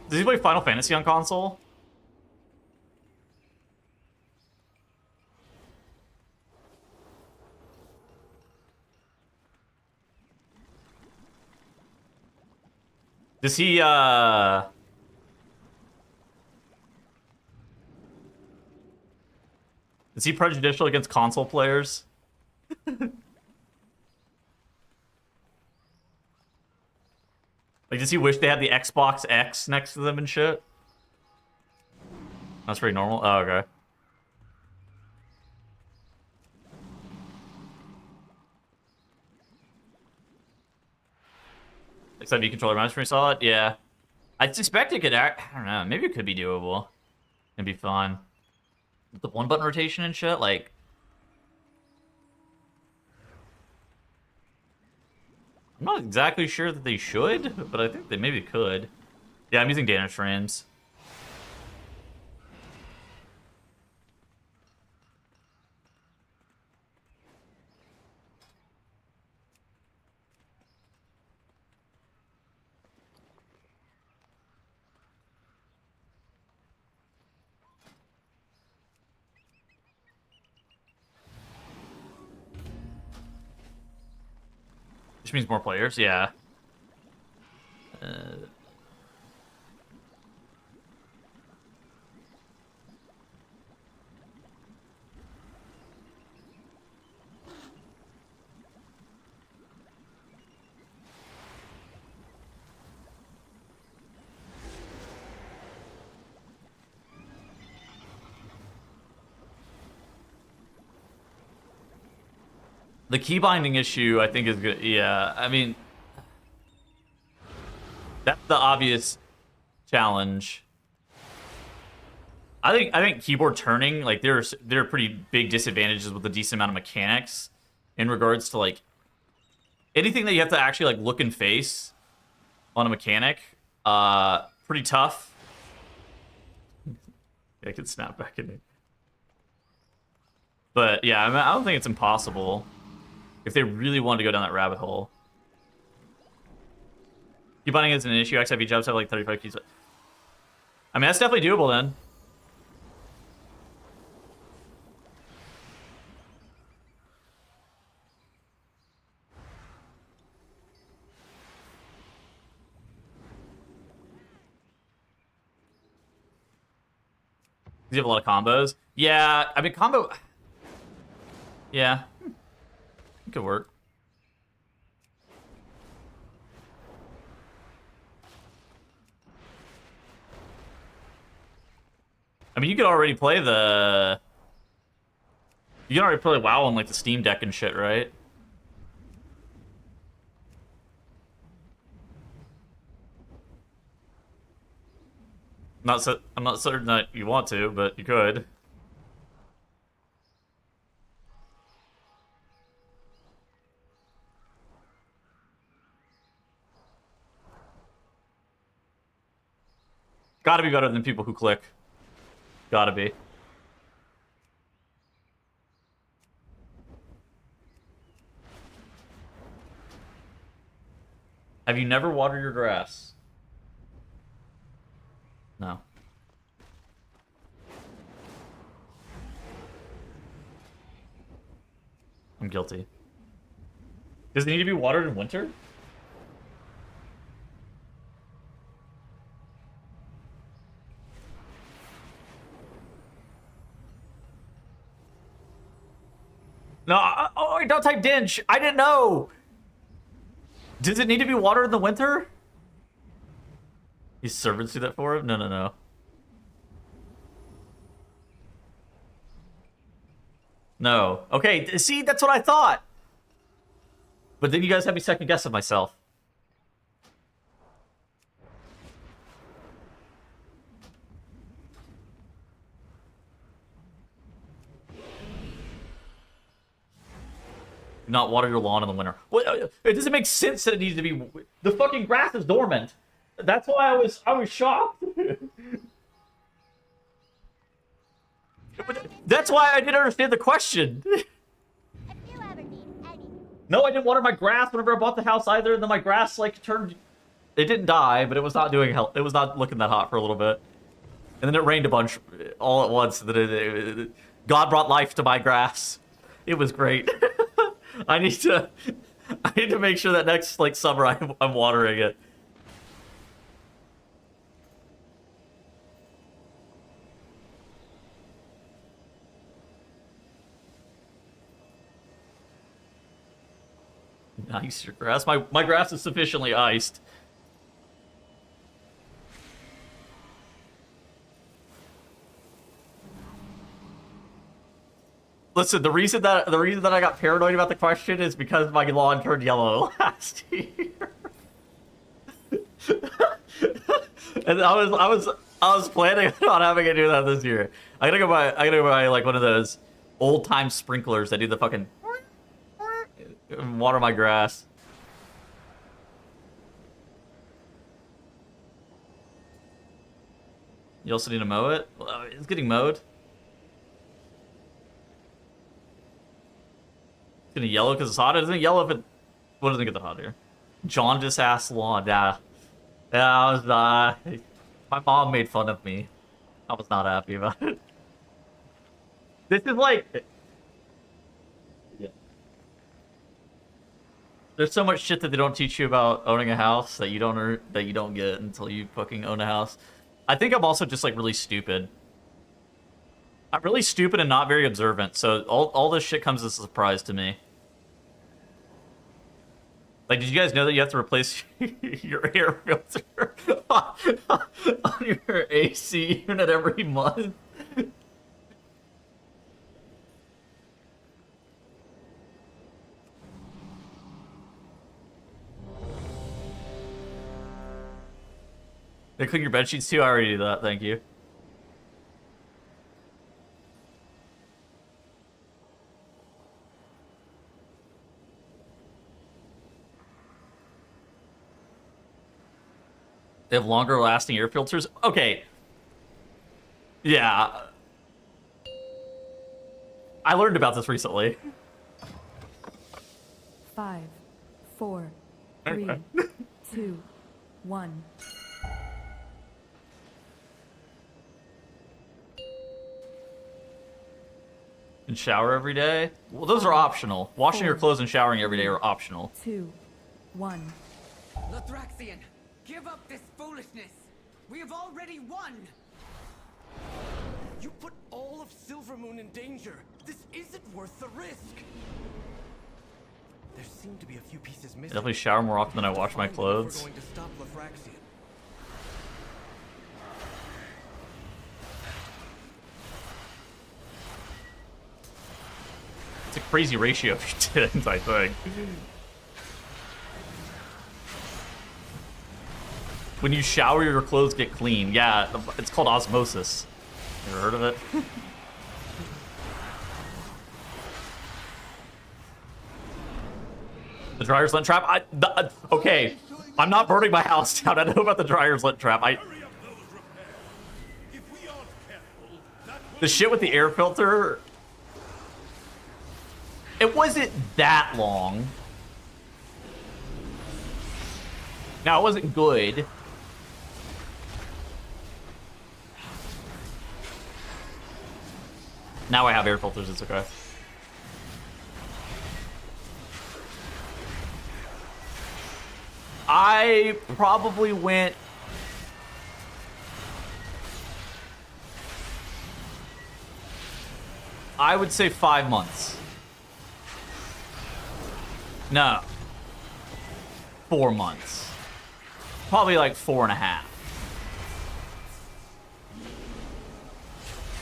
Speaker 1: Does he play Final Fantasy on console? Does he, Is he prejudicial against console players? Like, does he wish they had the Xbox X next to them and shit? That's pretty normal. Oh, okay. Except you controller mouse when you saw it? Yeah. I suspect it could act. I don't know. Maybe it could be doable. It'd be fun. With the one button rotation and shit, like. I'm not exactly sure that they should, but I think they maybe could. Yeah, I'm using Danish frames. Which means more players, yeah. The key binding issue, I think, is good. Yeah, I mean, that's the obvious challenge. I think keyboard turning, like, there are pretty big disadvantages with a decent amount of mechanics in regards to, like, anything that you have to actually, like, look and face on a mechanic. Pretty tough. I could snap back in it. But yeah, I mean, I don't think it's impossible if they really wanted to go down that rabbit hole. Key binding isn't an issue. XIV jobs have like 35 keys. I mean, that's definitely doable then. Does he have a lot of combos? Yeah, I mean, combo... Yeah. It could work. I mean, you could already play the... You can already play WoW on, like, the Steam Deck and shit, right? I'm not certain that you want to, but you could. Gotta be better than people who click. Gotta be. Have you never watered your grass? No. I'm guilty. Does it need to be watered in winter? No, oh, don't type Dinch. I didn't know. Does it need to be watered in the winter? These servants do that for him? No. No. Okay, see, that's what I thought. But then you guys have me second guessing myself. Not water your lawn in the winter. Well, it doesn't make sense that it needs to be. The fucking grass is dormant. That's why I was shocked. That's why I didn't understand the question.
Speaker 3: If you ever need anything,
Speaker 1: No, I didn't water my grass whenever I bought the house either. And then my grass like turned. It didn't die, but it was not doing hell. It was not looking that hot for a little bit. And then it rained a bunch all at once. God brought life to my grass. It was great. I need to make sure that next like summer I'm watering it. Ice your grass. My grass is sufficiently iced. Listen, the reason that I got paranoid about the question is because my lawn turned yellow last year. And I was planning on having to do that this year. I gotta go buy like one of those old time sprinklers that do the fucking water my grass. You also need to mow it? Well, it's getting mowed. It's gonna yellow because it's hot. It doesn't yellow if it... What doesn't get the hot here? Jaundice ass lawn. Yeah. Yeah, I was my mom made fun of me. I was not happy about it. This is like... Yeah. There's so much shit that they don't teach you about owning a house that you don't get until you fucking own a house. I think I'm also just like really stupid. I'm really stupid and not very observant, so all this shit comes as a surprise to me. Like, did you guys know that you have to replace your air filter on your AC unit every month? They clean your bed sheets too? I already do that, thank you. They have longer lasting air filters? Okay. Yeah. I learned about this recently.
Speaker 5: 5, 4, 3, 2, 1.
Speaker 1: And shower every day? Well, those are optional. Washing your clothes and showering every day are optional.
Speaker 5: 2, 1.
Speaker 4: Lothraxian, give up this foolishness. We have already won.
Speaker 6: You put all of Silvermoon in danger. This isn't worth the risk. There seem to be a few pieces missing.
Speaker 1: I definitely shower more often than I wash my
Speaker 6: Find them if we're
Speaker 1: clothes.
Speaker 6: going to stop Lothraxion.
Speaker 1: It's a crazy ratio if you didn't, I think. When you shower, your clothes get clean. Yeah, it's called osmosis. Ever heard of it? The dryer's lint trap? Okay, I'm not burning my house down. I know about the dryer's lint trap.
Speaker 8: Hurry up those repairs. If we aren't careful, that will
Speaker 1: The shit with the air filter, it wasn't that long. Now, it wasn't good. Now I have air filters, it's okay. I probably went... I would say 5 months. No. 4 months. Probably like 4.5.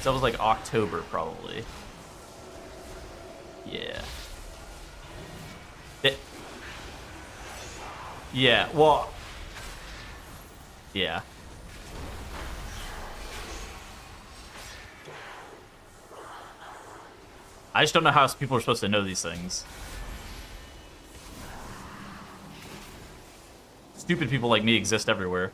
Speaker 1: So that was like October, probably. Yeah. Yeah, well... Yeah. I just don't know how people are supposed to know these things. Stupid people like me exist everywhere.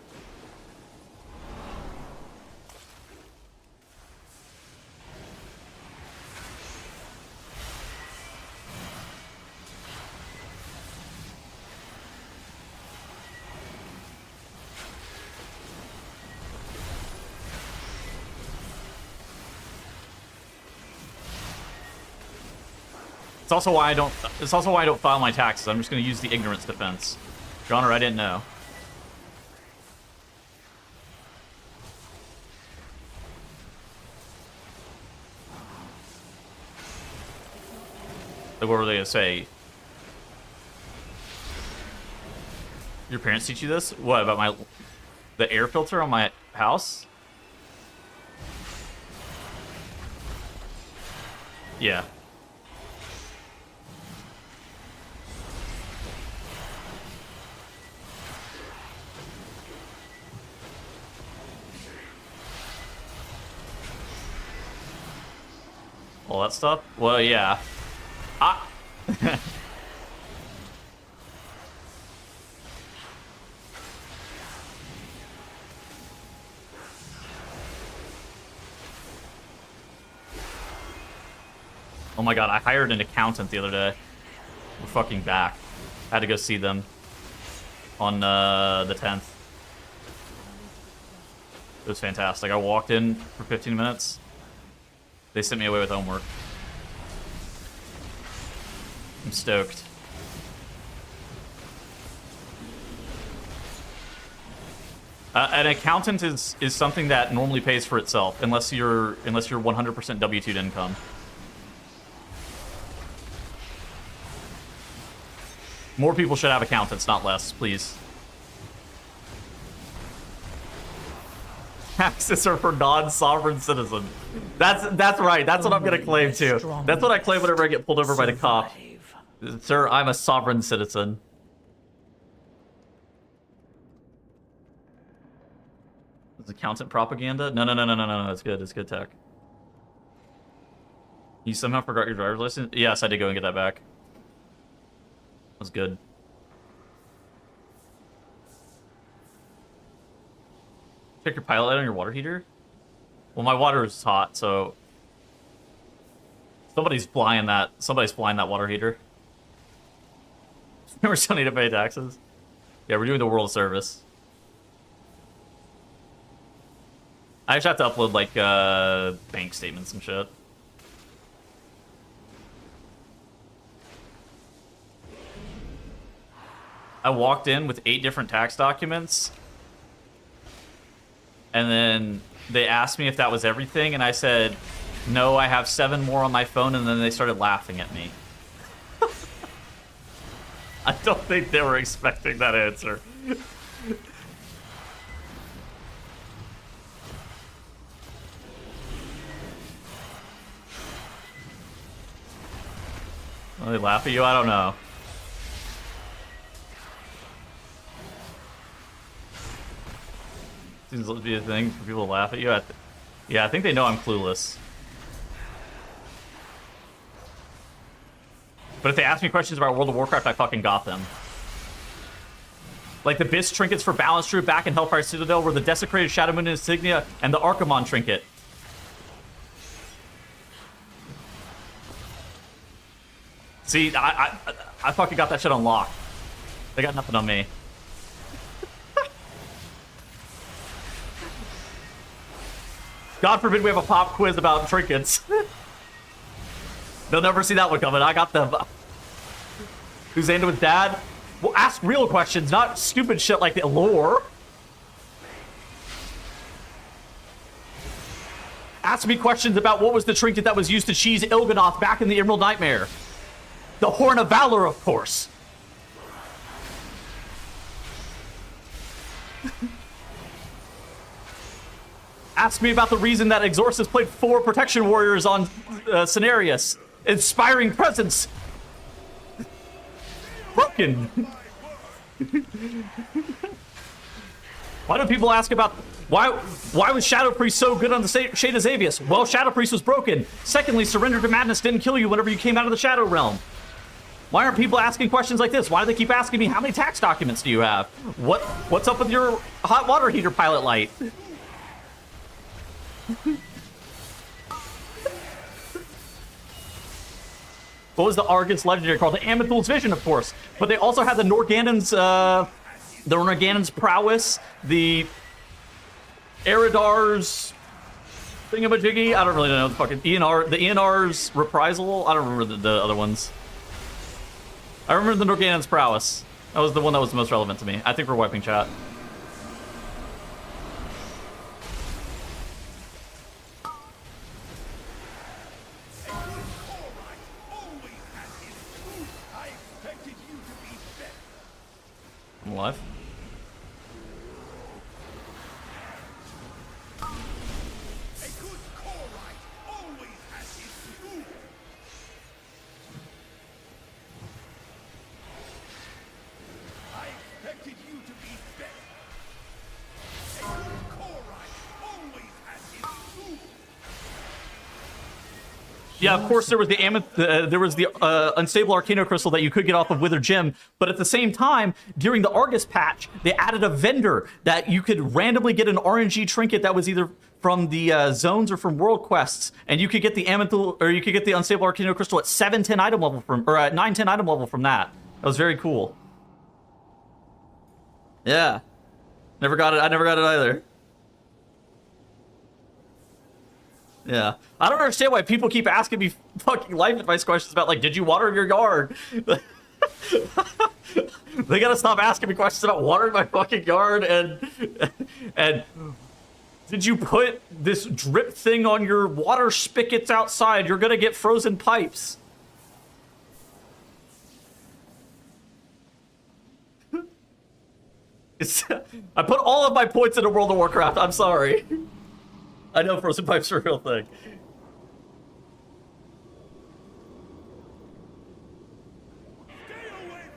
Speaker 1: It's also why I don't file my taxes. I'm just going to use the ignorance defense. Your Honor, I didn't know. Like, what were they going to say? Your parents teach you this? What, about the air filter on my house? Yeah. All that stuff? Well, yeah. Oh my god, I hired an accountant the other day. We're fucking back. I had to go see them on the 10th. It was fantastic. I walked in for 15 minutes. They sent me away with homework. I'm stoked. An accountant is something that normally pays for itself unless you're 100% W-2 income. More people should have accountants, not less, please. Taxes are for non-sovereign citizens. That's right. That's what I'm gonna claim too. That's what I claim whenever I get pulled over by the cop. Sir, I'm a sovereign citizen. Is accountant propaganda? No. It's good. It's good tech. You somehow forgot your driver's license? Yes, I did go and get that back. That was good. Check your pilot light on your water heater? Well, my water is hot, so... Somebody's flying that water heater. We're still need to pay taxes. Yeah, we're doing the World Service. I just have to upload, like, bank statements and shit. I walked in with 8 different tax documents. And then they asked me if that was everything, and I said, no, I have 7 more on my phone, and then they started laughing at me. I don't think they were expecting that answer. Will they laugh at you? I don't know. Seems to be a thing for people to laugh at you. Yeah, I think they know I'm clueless. But if they ask me questions about World of Warcraft, I fucking got them. Like the Biss trinkets for Balance Druid back in Hellfire Citadel were the Desecrated Shadowmoon Insignia and the Archimon trinket. See, I fucking got that shit unlocked. They got nothing on me. God forbid we have a pop quiz about trinkets. They'll never see that one coming. I got them. Who's into with dad? Well, ask real questions, not stupid shit like the lore. Ask me questions about what was the trinket that was used to cheese Il'gynoth back in the Emerald Nightmare. The Horn of Valor, of course. Ask me about the reason that Exorcist played 4 Protection Warriors on Cenarius. Inspiring presence. Broken. Why do people ask about why was Shadow Priest so good on the Shade of Xavius? Well, Shadow Priest was broken. Secondly, Surrender to Madness didn't kill you whenever you came out of the Shadow Realm. Why aren't people asking questions like this? Why do they keep asking me how many tax documents do you have? What's up with your hot water heater pilot light? What was the Argus legendary called? The Aman'Thul's Vision, of course. But they also had the Norgannon's prowess, the Eridar's thingamajiggy. I don't really know the fucking the ENR's reprisal. I don't remember the other ones. I remember the Norgannon's prowess. That was the one that was the most relevant to me. I think we're wiping chat. I'm alive.
Speaker 8: A good Korite always has his food. I expected you to be better. A good Korite always has his food.
Speaker 1: Yeah, of course there was the unstable Arcano Crystal that you could get off of Wither Gem, but at the same time, during the Argus patch, they added a vendor that you could randomly get an RNG trinket that was either from the zones or from world quests, and you could get the Aman'Thul, or you could get the unstable Arcano Crystal at 7-10 item level from, or at 9-10 item level from that. That was very cool. Yeah, never got it. I never got it either. Yeah. I don't understand why people keep asking me fucking life advice questions about, like, did you water your yard? They gotta stop asking me questions about watering my fucking yard and did you put this drip thing on your water spigots outside? You're gonna get frozen pipes. I put all of my points into World of Warcraft. I'm sorry. I know frozen pipes are a real thing.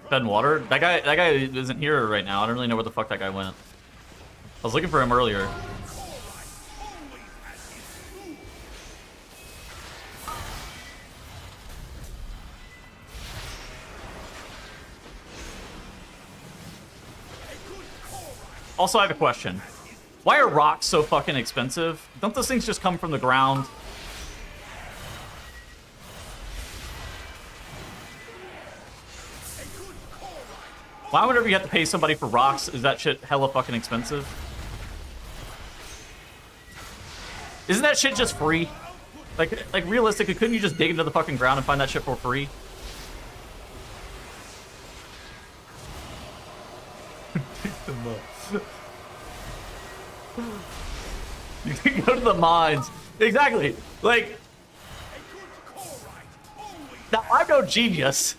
Speaker 1: Fed and water? That guy isn't here right now. I don't really know where the fuck that guy went. I was looking for him earlier. Also, I have a question. Why are rocks so fucking expensive? Don't those things just come from the ground? Why whenever you have to pay somebody for rocks, is that shit hella fucking expensive? Isn't that shit just free? Like realistically, couldn't you just dig into the fucking ground and find that shit for free? You can go to the mines. Exactly. Like, now I'm no genius,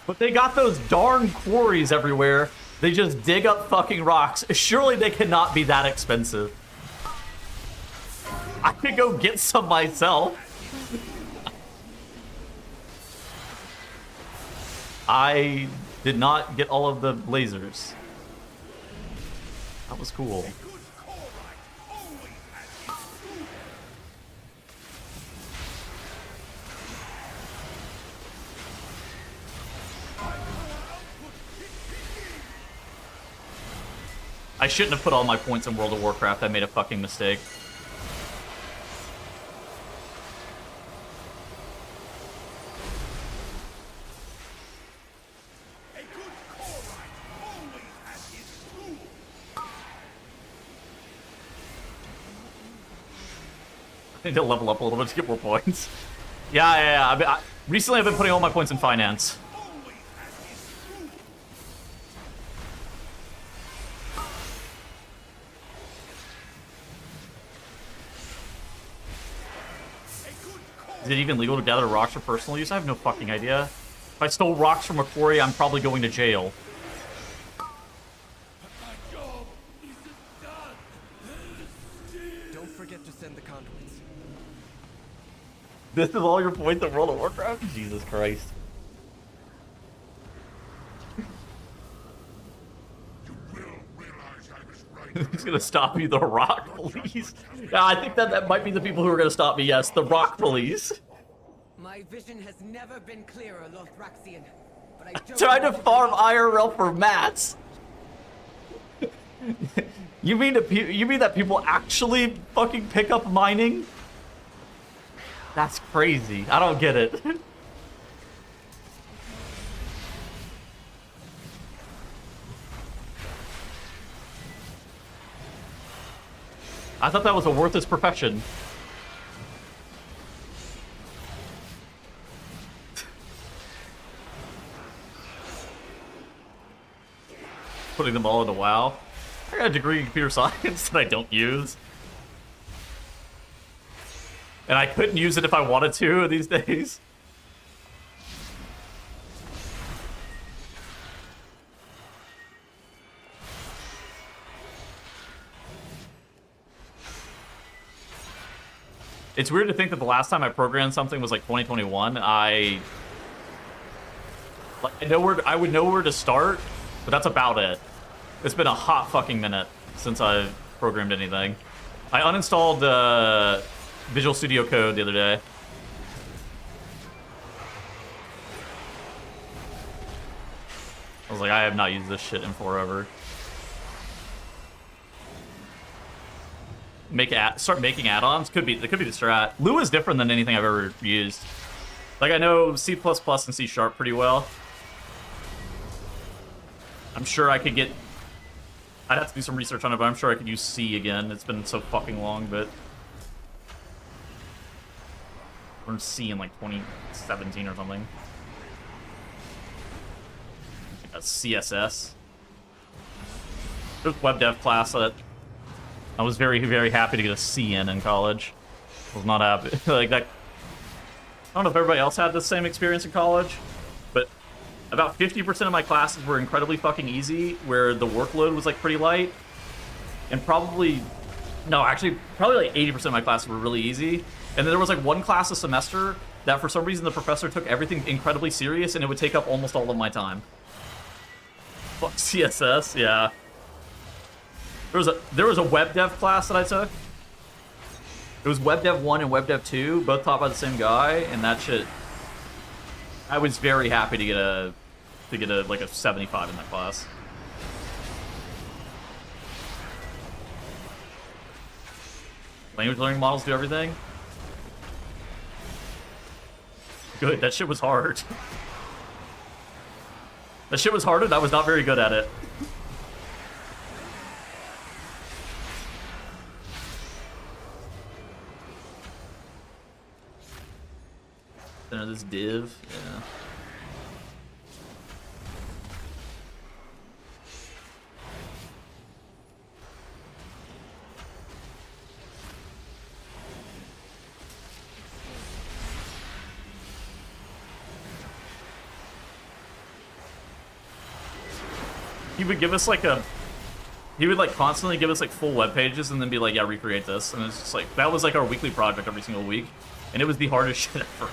Speaker 1: but they got those darn quarries everywhere. They just dig up fucking rocks. Surely they cannot be that expensive. I could go get some myself. I did not get all of the lasers. That was cool. I shouldn't have put all my points in World of Warcraft. I made a fucking mistake. I need to level up a little bit to get more points. Yeah. Recently, I've been putting all my points in finance. Is it even legal to gather rocks for personal use? I have no fucking idea. If I stole rocks from a quarry, I'm probably going to jail.
Speaker 6: Don't forget to send the conduits.
Speaker 1: This is all your points in World of Warcraft? Jesus Christ. Who's gonna stop me? The rock police? Yeah, I think that might be the people who are gonna stop me, yes. The rock police.
Speaker 4: My vision has never been clearer, Lothraxian. But I don't
Speaker 1: Trying to
Speaker 4: want
Speaker 1: farm IRL for mats. You mean that people actually fucking pick up mining? That's crazy. I don't get it. I thought that was a worthless profession. Putting them all into WoW. I got a degree in computer science that I don't use. And I couldn't use it if I wanted to these days. It's weird to think that the last time I programmed something was like 2021. I would know where to start, but that's about it. It's been a hot fucking minute since I've programmed anything. I uninstalled Visual Studio Code the other day. I was like, I have not used this shit in forever. Start making add-ons. It could be the strat. Lua is different than anything I've ever used. Like, I know C++ and C# pretty well. I'm sure I could get... I'd have to do some research on it, but I'm sure I could use C again. It's been so fucking long, but... I learned C in like 2017 or something. That's CSS. There's web dev class that I was very, very happy to get a C in college. Was not happy. Like that. I don't know if everybody else had the same experience in college, but about 50% of my classes were incredibly fucking easy, where the workload was like pretty light, and probably like 80% of my classes were really easy. And then there was like one class a semester that for some reason the professor took everything incredibly serious, and it would take up almost all of my time. Fuck CSS, yeah. There was a web dev class that I took. It was Web Dev 1 and Web Dev 2, both taught by the same guy, and that shit. I was very happy to get a like a 75 in that class. Language learning models do everything. Good. That shit was hard. That shit was hard, and I was not very good at it. This div, yeah. he would give us like a, he would like constantly give us like full web pages and then be like, yeah, recreate this. And it's just like, that was like our weekly project every single week. And it was the hardest shit ever.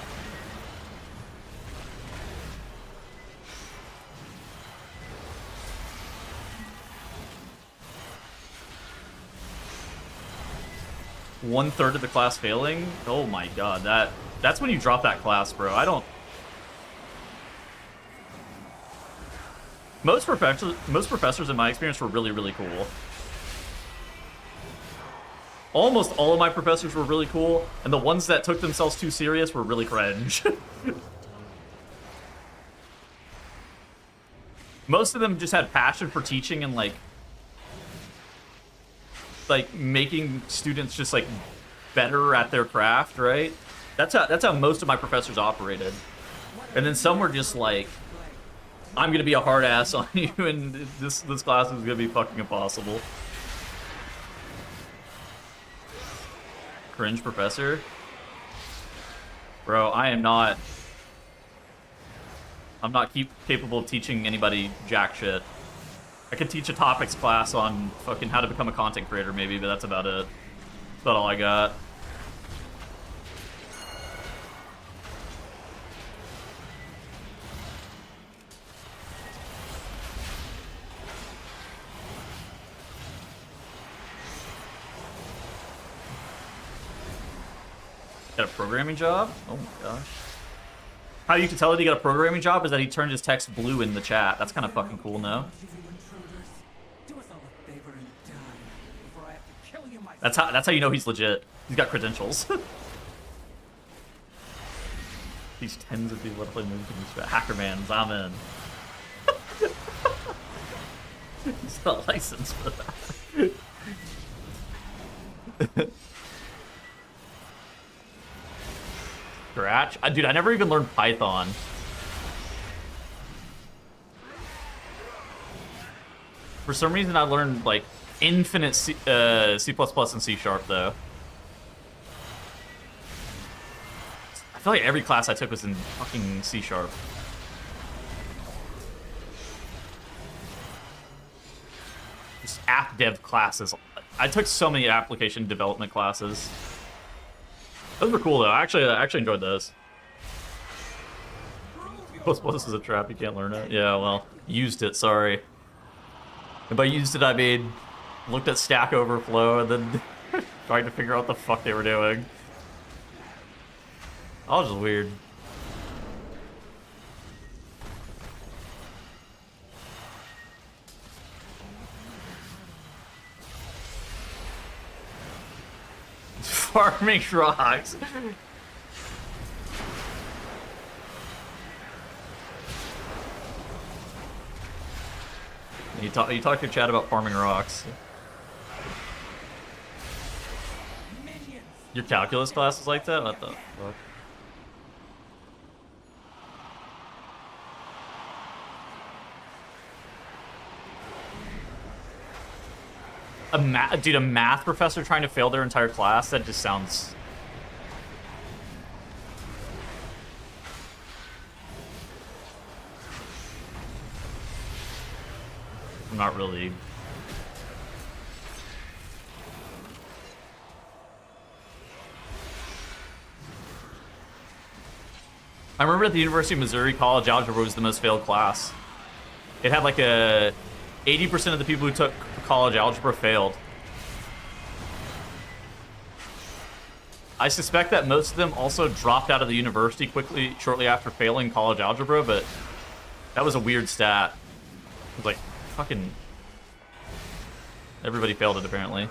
Speaker 1: One-third of the class failing? Oh my god, that's when you drop that class, bro. I don't... Most professors in my experience were really, really cool. Almost all of my professors were really cool, and the ones that took themselves too serious were really cringe. Most of them just had passion for teaching and like making students just like better at their craft, right? That's how most of my professors operated. And then some were just like, I'm gonna be a hard ass on you, and this class is gonna be fucking impossible. Cringe professor, bro. I'm not capable of teaching anybody jack shit. I could teach a topics class on fucking how to become a content creator, maybe, but that's about it. That's about all I got. Got a programming job? Oh my gosh. How you can tell that he got a programming job is that he turned his text blue in the chat. That's kind of fucking cool, no? That's how you know he's legit. He's got credentials. These tens of people that play movies in these Hackermans, I'm in. He's got a license for that. Scratch? Dude, I never even learned Python. For some reason, I learned, like, infinite C++ and C# though. I feel like every class I took was in fucking C#. Just app dev classes. I took so many application development classes. Those were cool though. I actually enjoyed those. This is a trap. You can't learn it. Yeah, well, used it. Sorry. And by used it, I mean looked at Stack Overflow and then tried to figure out what the fuck they were doing. All just weird. Farming rocks. You talk to your chat about farming rocks. Your calculus class is like that? What the fuck? Dude, a math professor trying to fail their entire class? That just sounds... I'm not really... I remember at the University of Missouri, college algebra was the most failed class. It had like a... 80% of the people who took college algebra failed. I suspect that most of them also dropped out of the university shortly after failing college algebra, but that was a weird stat. It was like, fucking... Everybody failed it, apparently.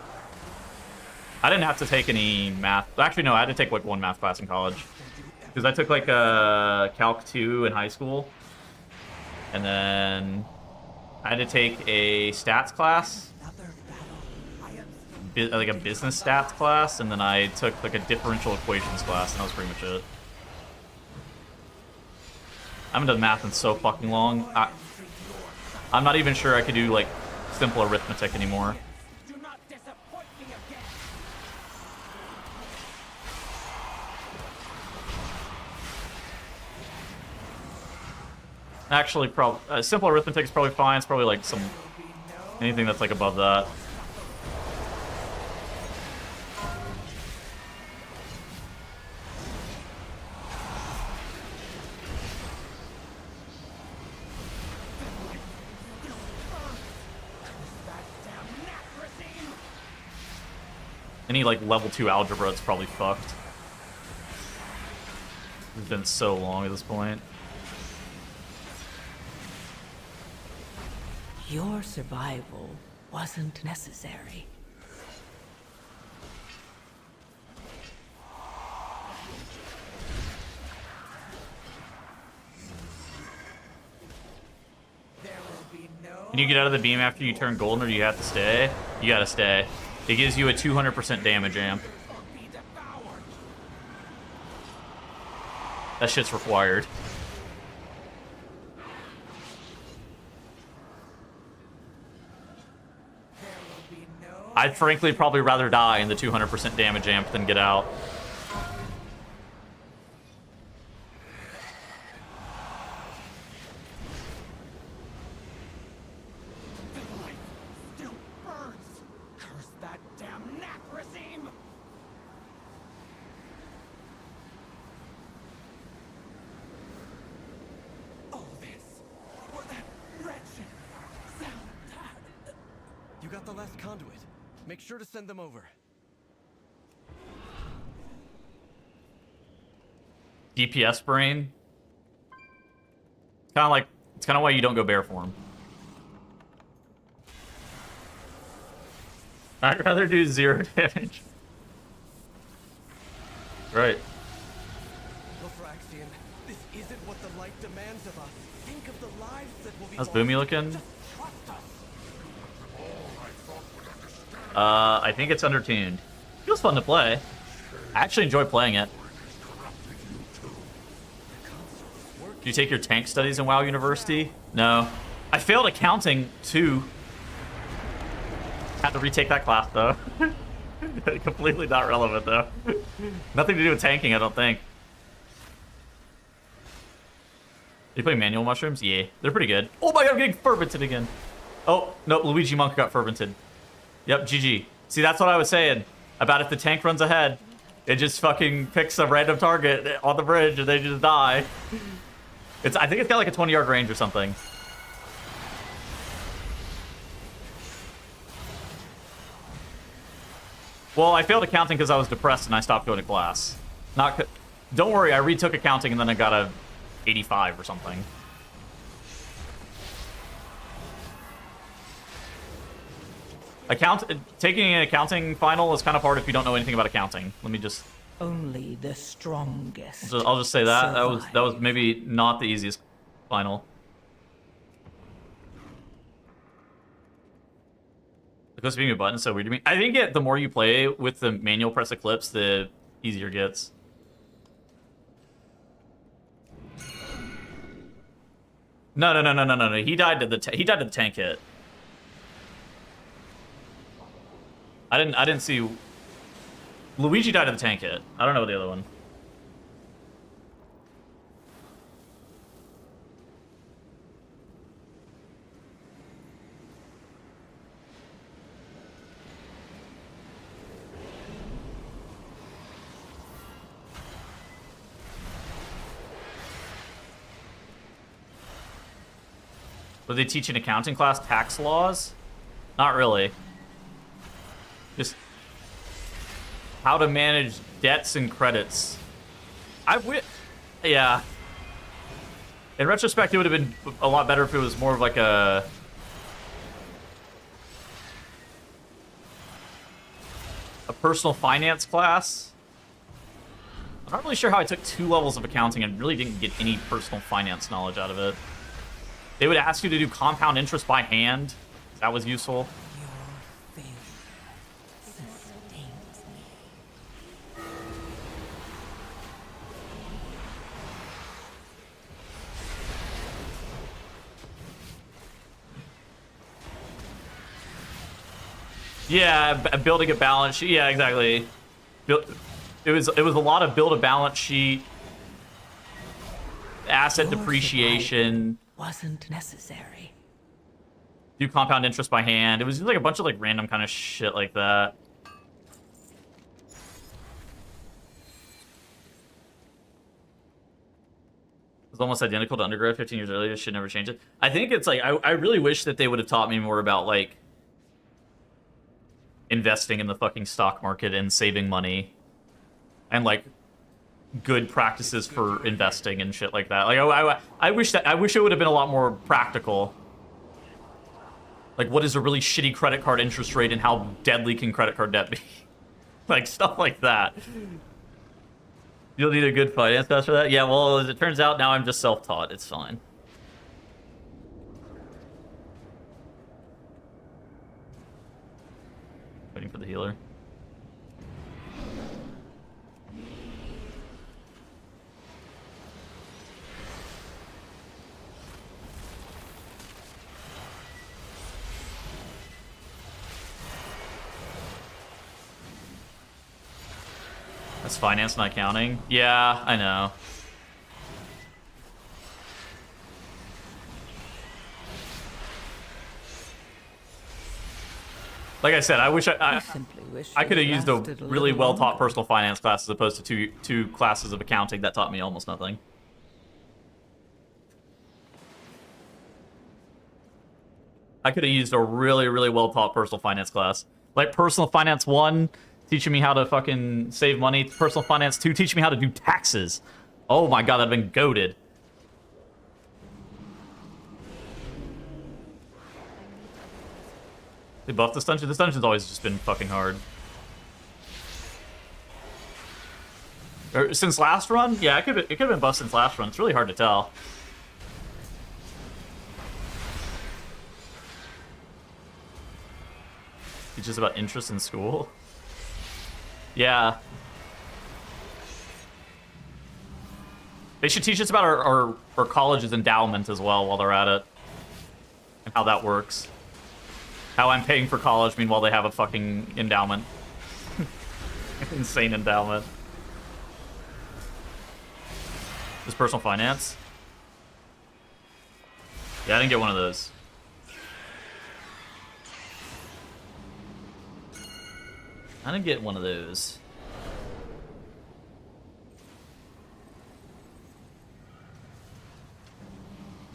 Speaker 1: I didn't have to take any math. Actually, no, I had to take like one math class in college. Because I took like Calc 2 in high school. And then I had to take a stats class. Like a business stats class. And then I took like a differential equations class. And that was pretty much it. I haven't done math in so fucking long. I'm not even sure I could do like simple arithmetic anymore. Actually, simple arithmetic is probably fine. It's probably like anything that's like above that. Any like level 2 algebra, it's probably fucked. It's been so long at this point.
Speaker 7: Your survival wasn't necessary.
Speaker 1: Can you get out of the beam after you turn golden, or do you have to stay? You gotta stay. It gives you a 200% damage amp. That shit's required. I'd frankly probably rather die in the 200% damage amp than get out.
Speaker 8: Still burns. Curse that damn Nacrasine! All this for that wretched Saltad.
Speaker 6: You got the last conduit. Make sure to send them over.
Speaker 1: DPS brain. It's kind of why you don't go bear form. I'd rather do 0 damage. Right.
Speaker 6: Lothraxion, this isn't what the light demands of us. Think of the lives that will be
Speaker 1: How's
Speaker 6: lost.
Speaker 1: Boomy looking?
Speaker 6: Just trust us.
Speaker 1: I think it's undertuned. Feels fun to play. I actually enjoy playing it. Did you take your tank studies in WoW University? No. I failed accounting too. Had to retake that class though. Completely not relevant though. Nothing to do with tanking, I don't think. You play manual mushrooms? Yeah, they're pretty good. Oh my god, I'm getting fervented again. Oh, no, Luigi Monk got fervented. Yep, GG. See, that's what I was saying about if the tank runs ahead, it just fucking picks a random target on the bridge and they just die. I think it's got like a 20-yard range or something. Well, I failed accounting because I was depressed and I stopped going to class. Don't worry, I retook accounting and then I got a 85 or something. Taking an accounting final is kind of hard if you don't know anything about accounting. Let me just...
Speaker 7: Only the strongest.
Speaker 1: I'll just say that.
Speaker 7: survive.
Speaker 1: That was maybe not the easiest final. It goes to being a button so weird to me. I think the more you play with the manual press eclipse, the easier it gets. No. He died to the tank hit. I didn't see. Luigi died to the tank hit. I don't know the other one. Were they teaching accounting class tax laws? Not really. Just how to manage debts and credits. Yeah. In retrospect, it would have been a lot better if it was more of like a personal finance class. I'm not really sure how I took 2 levels of accounting and really didn't get any personal finance knowledge out of it. They would ask you to do compound interest by hand. That was useful.
Speaker 7: Your faith sustains me.
Speaker 1: Yeah, building a balance sheet. Yeah, exactly. It was a lot of build a balance sheet, asset
Speaker 7: Your
Speaker 1: depreciation.
Speaker 7: wasn't necessary.
Speaker 1: Do compound interest by hand. It was just like a bunch of like random kind of shit like that. It's almost identical to undergrad 15 years earlier. Should never change it. I think it's like I really wish that they would have taught me more about like investing in the fucking stock market and saving money and like good practices for investing and shit like that. Like I wish it would have been a lot more practical. Like, what is a really shitty credit card interest rate and how deadly can credit card debt be? Like, stuff like that. You'll need a good finance class for that? Yeah, well, as it turns out, now I'm just self-taught. It's fine. Waiting for the healer. That's finance, not accounting. Yeah, I know. Like I said, I wish I could have used a really well-taught personal finance class as opposed to two classes of accounting that taught me almost nothing. I could have used a really, really well-taught personal finance class. Like Personal Finance 1, teaching me how to fucking save money. Personal Finance 2, teaching me how to do taxes. Oh my god, that'd been goated. They buffed this dungeon? This dungeon's always just been fucking hard. Since last run? Yeah, it could have been buffed since last run. It's really hard to tell. Teaches about interest in school? Yeah. They should teach us about our college's endowment as well while they're at it. And how that works. How I'm paying for college, meanwhile they have a fucking endowment. Insane endowment. This personal finance? Yeah, I didn't get one of those. I didn't get one of those.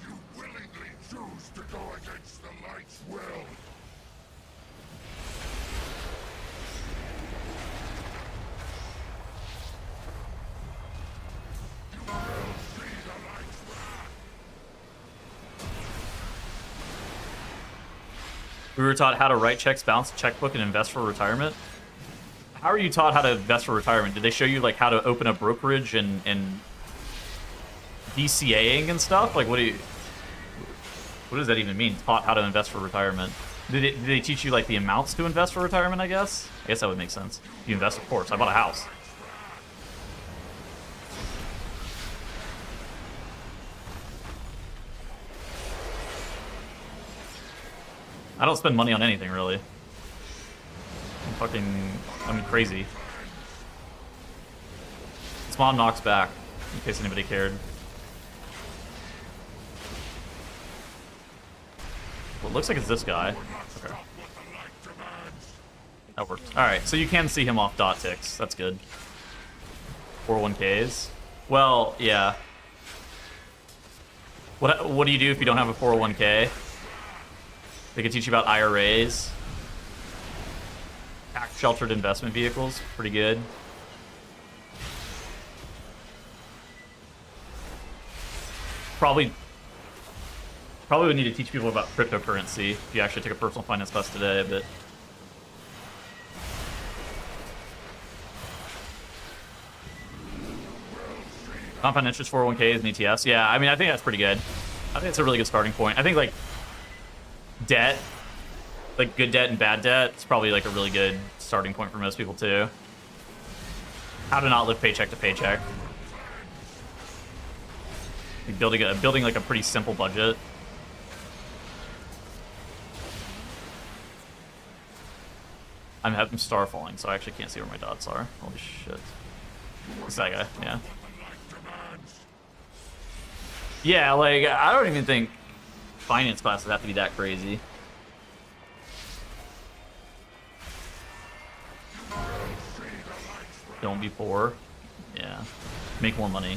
Speaker 8: You willingly choose to go against the light's will. You will see the light's wrath.
Speaker 1: We were taught how to write checks, balance a checkbook, and invest for retirement. How are you taught how to invest for retirement? Did they show you like how to open a brokerage and DCAing and stuff? Like what does that even mean? Taught how to invest for retirement. Did they teach you like the amounts to invest for retirement, I guess? I guess that would make sense. You invest, of course. I bought a house. I don't spend money on anything really. I'm crazy. This mom knocks back, in case anybody cared. Well, it looks like it's this guy. Okay. That worked. Alright, so you can see him off dot ticks. That's good. 401ks. Well, yeah. What do you do if you don't have a 401k? They can teach you about IRAs. Tax sheltered investment vehicles, pretty good. Probably would need to teach people about cryptocurrency if you actually took a personal finance class today, but compound interest 401ks and ETFs. Yeah, I mean, I think that's pretty good. I think it's a really good starting point. I think like debt, like good debt and bad debt, it's probably like a really good starting point for most people too. How to not live paycheck to paycheck. Like building like a pretty simple budget. I'm having star falling, so I actually can't see where my dots are. Holy shit. It's that guy, yeah. Yeah, like, I don't even think finance classes have to be that crazy. Don't be poor. Yeah. Make more money.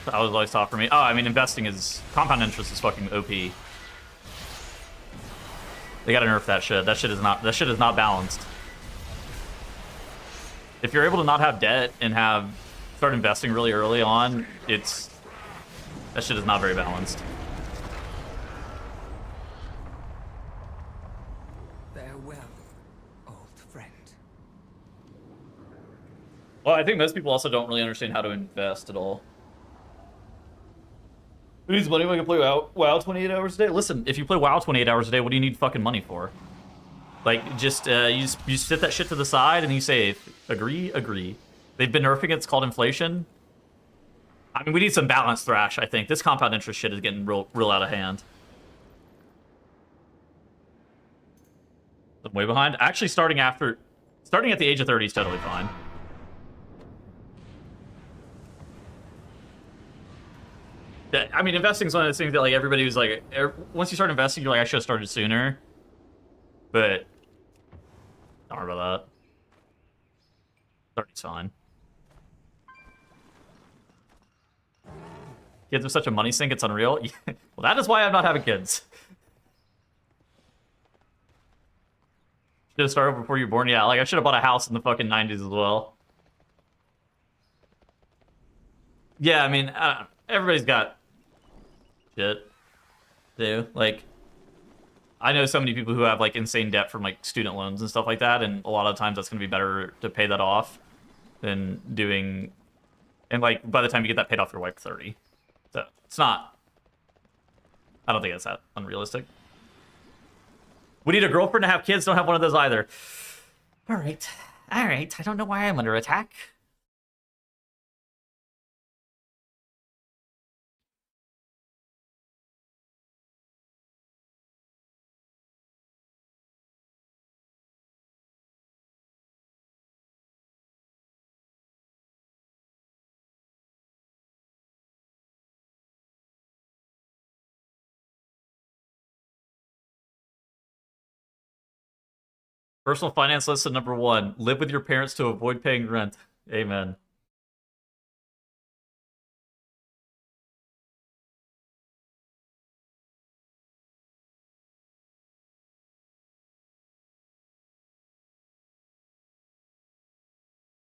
Speaker 1: That was always tough for me. Oh, I mean, investing is... Compound interest is fucking OP. They gotta nerf that shit. That shit is not balanced. If you're able to not have debt and start investing really early on, that shit is not very balanced.
Speaker 4: Farewell, old friend.
Speaker 1: Well, I think most people also don't really understand how to invest at all. Who needs money when you can play WoW 28 hours a day? Listen, if you play WoW 28 hours a day, what do you need fucking money for? Like, just you sit that shit to the side and you save. Agree, agree. They've been nerfing it. It's called inflation. I mean, we need some balance, Thrash, I think. This compound interest shit is getting real out of hand. I'm way behind. Actually, starting at the age of 30 is totally fine. I mean, investing is one of those things that, like, everybody was like, once you start investing, you're like, I should have started sooner. But don't worry about that. 30's fine. Kids are such a money sink, it's unreal. Well, that is why I'm not having kids. Should have started before you were born. Yeah, like, I should have bought a house in the fucking 90s as well. Yeah, I mean, everybody's got shit to do. Like, I know so many people who have, like, insane debt from, like, student loans and stuff like that, and a lot of times that's going to be better to pay that off than doing... And, like, by the time you get that paid off, you're like 30. So, it's not... I don't think it's that unrealistic. We need a girlfriend to have kids, don't have one of those either. Alright. Alright. I don't know why I'm under attack. Personal finance lesson number 1. Live with your parents to avoid paying rent. Amen.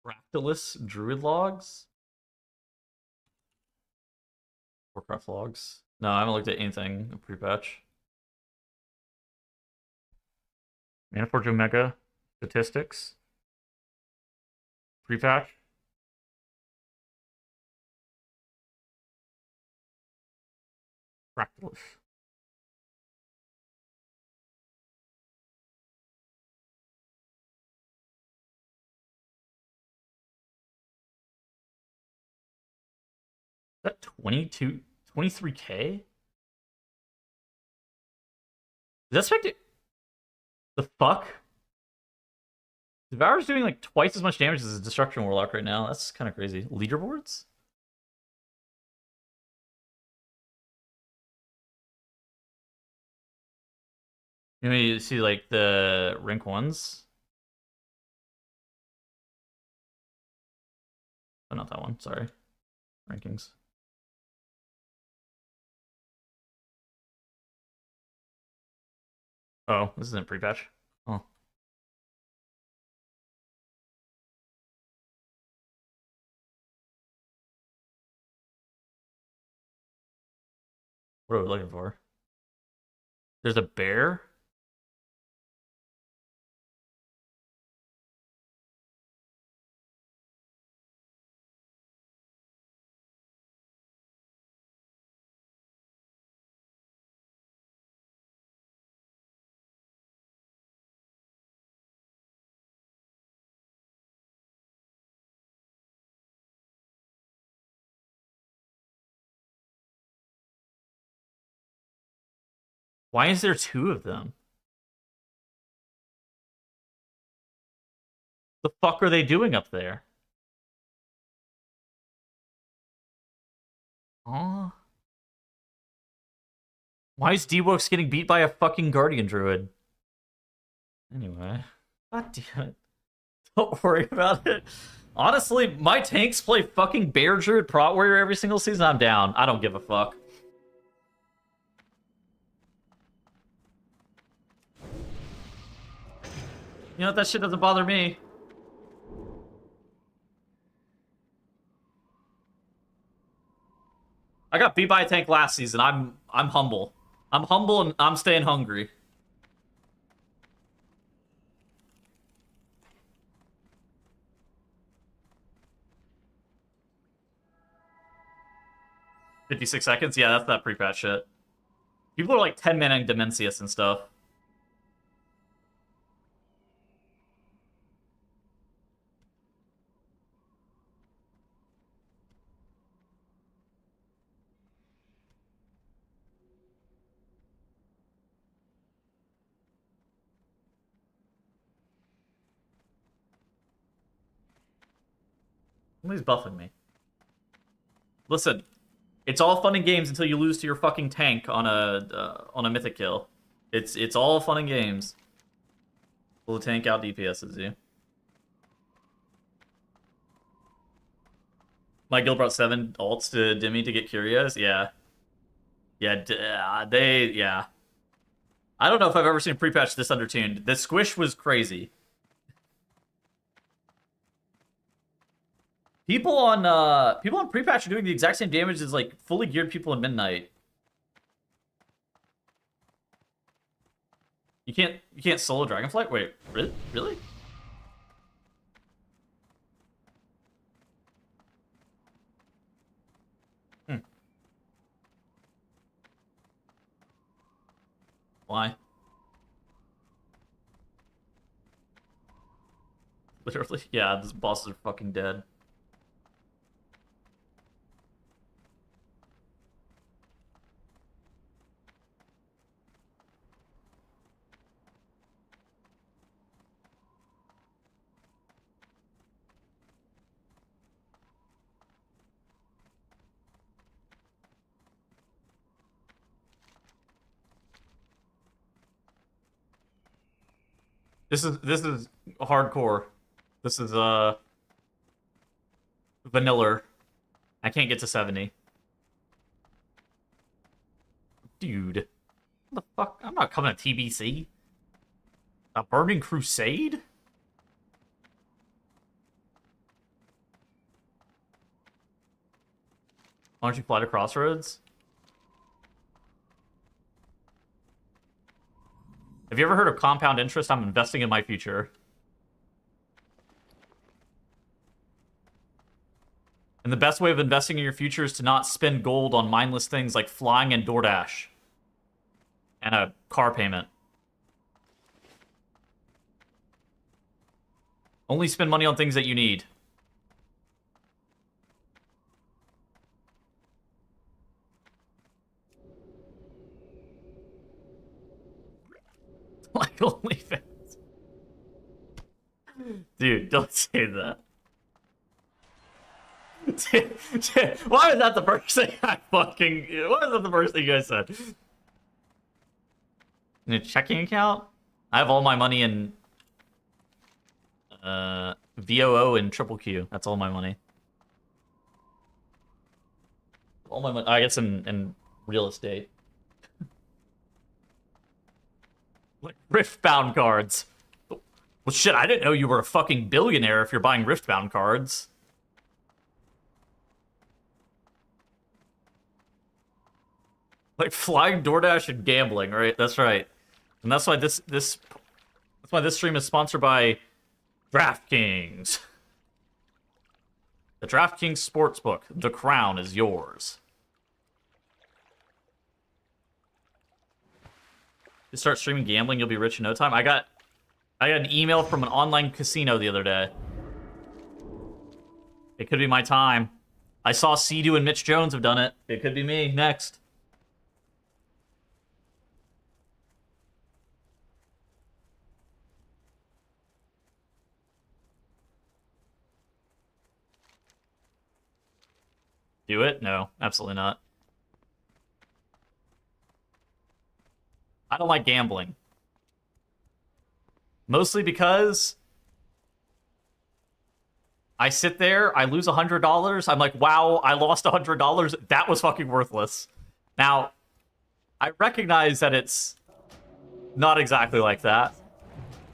Speaker 1: Fractalus Druid logs? Warcraft logs? No, I haven't looked at anything pre-patch. Maniforge Omega statistics. Pre-patch. Fractalus. Is that 23k? Is that expected? The fuck? Devour's doing like twice as much damage as a Destruction Warlock right now. That's kind of crazy. Leaderboards? You mean you see like the rank 1s? Oh, not that one. Sorry. Rankings. Oh, this isn't pre-patch. Oh. What are we looking for? There's a bear? Why is there 2 of them? The fuck are they doing up there? Aw. Why is D-Works getting beat by a fucking Guardian Druid? Anyway. God damn it. Don't worry about it. Honestly, my tanks play fucking Bear Druid Prot Warrior every single season. I'm down. I don't give a fuck. You know what? That shit doesn't bother me. I got beat by a tank last season. I'm humble. I'm humble and I'm staying hungry. "56 seconds? Yeah, that's that pre-patch shit. People are like 10-manning Dimensius and stuff. Somebody's buffing me. Listen, it's all fun and games until you lose to your fucking tank on a mythic kill. It's all fun and games. Will the tank out DPSs you? My guild brought 7 ults to Dimmy to get Curious. Yeah. Yeah, yeah. I don't know if I've ever seen a pre-patch this undertuned. The squish was crazy. People on pre-patch are doing the exact same damage as like fully geared people in Midnight. You can't solo Dragonflight? Wait, really? Why? Literally, yeah, these bosses are fucking dead. This is hardcore. This is vanilla. I can't get to 70. Dude. What the fuck? I'm not coming to TBC. A Burning Crusade? Why don't you fly to Crossroads? Have you ever heard of compound interest? I'm investing in my future. And the best way of investing in your future is to not spend gold on mindless things like flying and DoorDash. And a car payment. Only spend money on things that you need. Like OnlyFans. Dude, don't say that. Why is that the first thing I fucking... Why is that the first thing you guys said? In a checking account? I have all my money in... VOO and Triple Q. That's all my money. All my money... I guess in real estate. Like Riftbound cards. Well, shit, I didn't know you were a fucking billionaire if you're buying Riftbound cards. Like flying DoorDash and gambling, right? That's right. And that's why this stream is sponsored by DraftKings. The DraftKings Sportsbook. The crown is yours. You start streaming gambling, you'll be rich in no time. I got an email from an online casino the other day. It could be my time. I saw Sea-Doo and Mitch Jones have done it. It could be me next. Do it? No, absolutely not. I don't like gambling. Mostly because I sit there, I lose $100, I'm like, wow, I lost $100. That was fucking worthless. Now, I recognize that it's not exactly like that.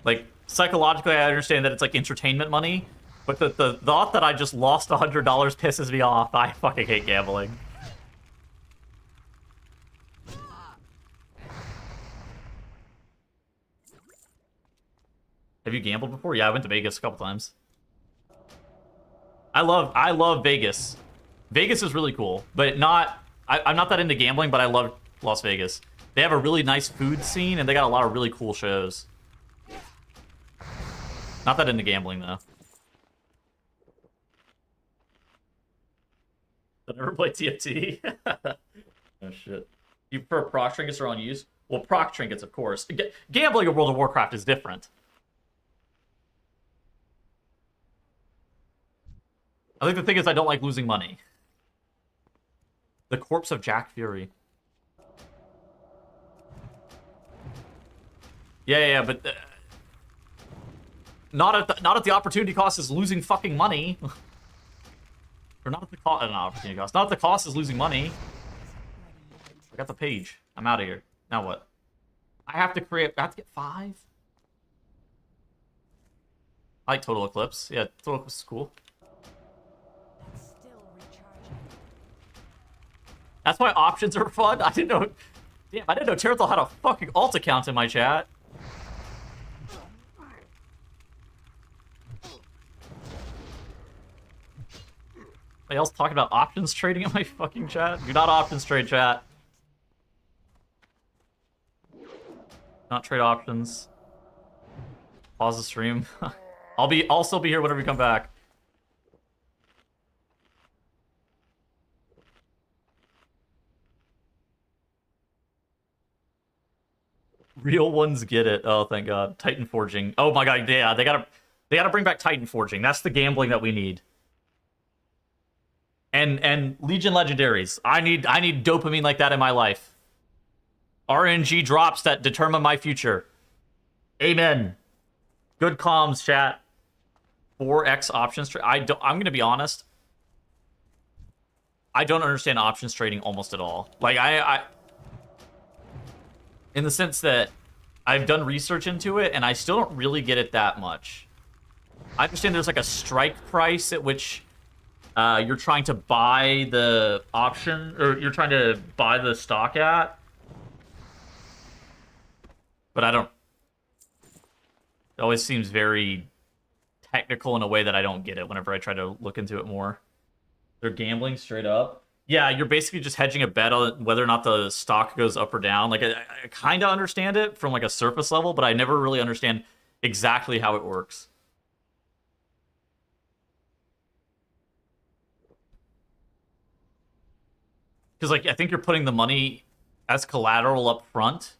Speaker 1: Like, psychologically, I understand that it's like entertainment money, but the thought that I just lost $100 pisses me off. I fucking hate gambling. Have you gambled before? Yeah, I went to Vegas a couple times. I love Vegas. Vegas is really cool, but I'm not that into gambling, but I love Las Vegas. They have a really nice food scene, and they got a lot of really cool shows. Not that into gambling, though. I never played TFT. Oh, shit. You prefer proc trinkets or on use? Well, proc trinkets, of course. Gambling in World of Warcraft is different. I think the thing is I don't like losing money. The corpse of Jack Fury. Yeah, but not at the opportunity cost is losing fucking money. Or not at the cost. Not opportunity cost. Not at the cost is losing money. I got the page. I'm out of here. Now what? I have to get 5. I like Total Eclipse. Yeah, Total Eclipse is cool. That's why options are fun. I didn't know. Damn, I didn't know Terrathal had a fucking alt account in my chat. Anybody else talking about options trading in my fucking chat? Do not options trade, chat. Not trade options. Pause the stream. I'll still be here whenever you come back. Real ones get it. Oh, thank God. Titan Forging. Oh my God, yeah, they gotta bring back Titan Forging. That's the gambling that we need. And Legion Legendaries. I need dopamine like that in my life. RNG drops that determine my future. Amen. Good comms, chat. 4x options trade. I'm gonna be honest. I don't understand options trading almost at all. Like I in the sense that I've done research into it, and I still don't really get it that much. I understand there's like a strike price at which you're trying to buy the option, or you're trying to buy the stock at. But I don't... It always seems very technical in a way that I don't get it whenever I try to look into it more. They're gambling straight up. Yeah, you're basically just hedging a bet on whether or not the stock goes up or down. Like, I kind of understand it from, like, a surface level, but I never really understand exactly how it works. Because, like, I think you're putting the money as collateral up front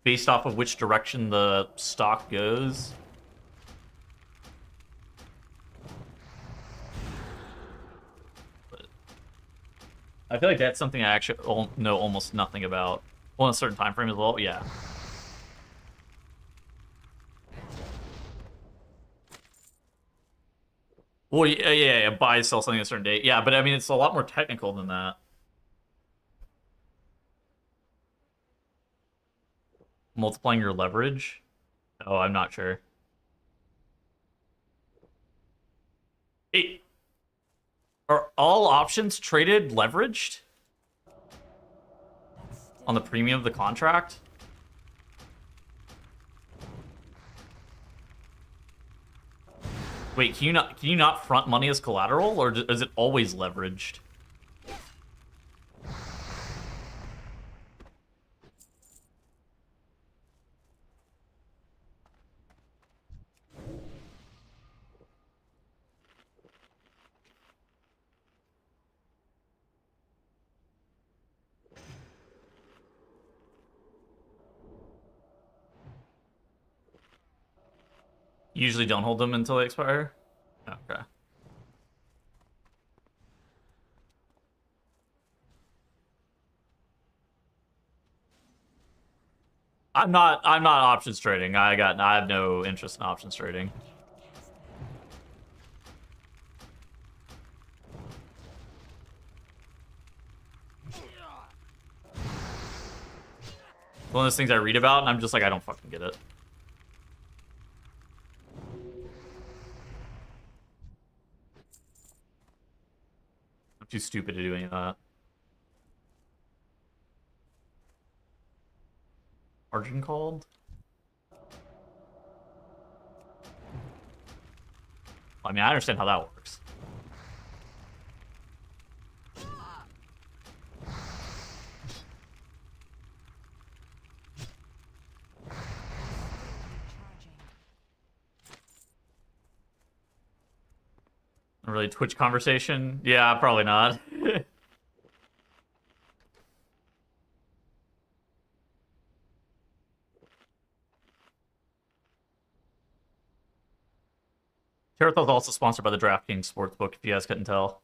Speaker 1: based off of which direction the stock goes. I feel like that's something I actually know almost nothing about. Well, in a certain time frame as well, yeah. Well, yeah, buy, sell something at a certain date. Yeah, but I mean, it's a lot more technical than that. Multiplying your leverage? Oh, I'm not sure. Hey. Are all options traded leveraged? On the premium of the contract? Wait, can you not front money as collateral, or is it always leveraged? Usually don't hold them until they expire? Okay. I'm not options trading. I have no interest in options trading. One of those things I read about, and I'm just like, I don't fucking get it. I'm too stupid to do any of that. Margin called? I mean, I understand how that works. Really Twitch conversation? Yeah, probably not. Terathal's also sponsored by the DraftKings Sportsbook, if you guys couldn't tell.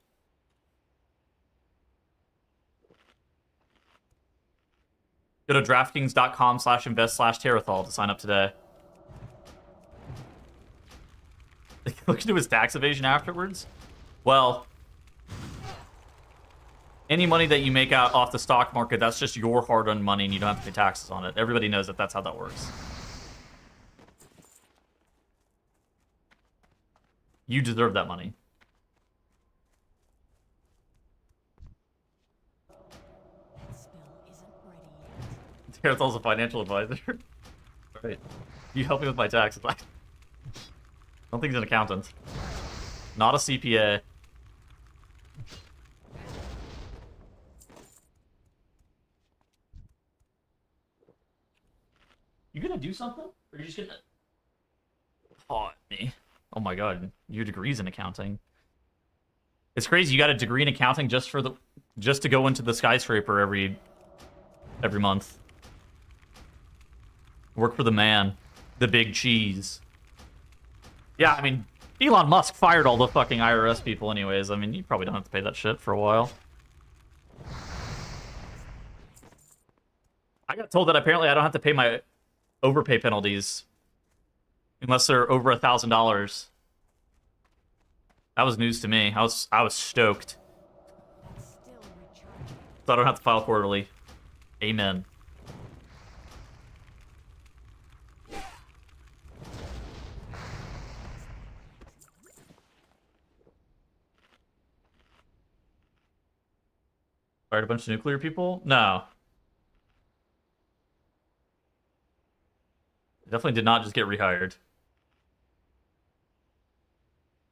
Speaker 1: Go to DraftKings.com/invest/Terathal to sign up today. Look into his tax evasion afterwards. Well, any money that you make out off the stock market, that's just your hard-earned money, and you don't have to pay taxes on it. Everybody knows that that's how that works. You deserve that money. Terathal's a financial advisor. Right. You help me with my taxes. I don't think he's an accountant. Not a CPA. You gonna do something? Or are you just gonna paw at me? Oh my god, your degree's in accounting. It's crazy, you got a degree in accounting just to go into the skyscraper every month. Work for the man. The big cheese. Yeah, I mean, Elon Musk fired all the fucking IRS people anyways. I mean, you probably don't have to pay that shit for a while. I got told that apparently I don't have to pay my overpay penalties unless they're over $1,000. That was news to me. I was stoked. So I don't have to file quarterly. Amen. Fired a bunch of nuclear people? No. Definitely did not just get rehired.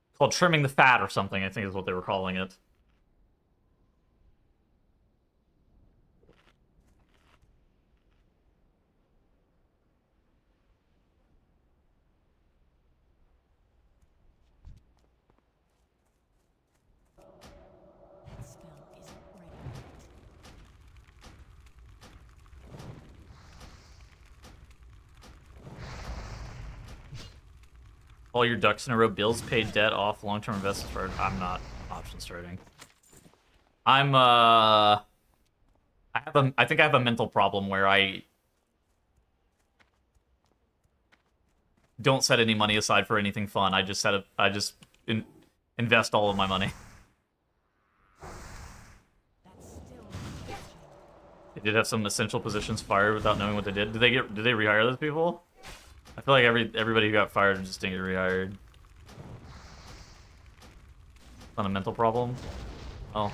Speaker 1: It's called trimming the fat or something, I think is what they were calling it. All your ducks in a row. Bills paid debt off long-term investments for. I'm not options trading. I think I have a mental problem where I don't set any money aside for anything fun. I just invest all of my money. They did have some essential positions fired without knowing what they did. Did they rehire those people? I feel like everybody who got fired just didn't get rehired. Not a mental problem. Oh.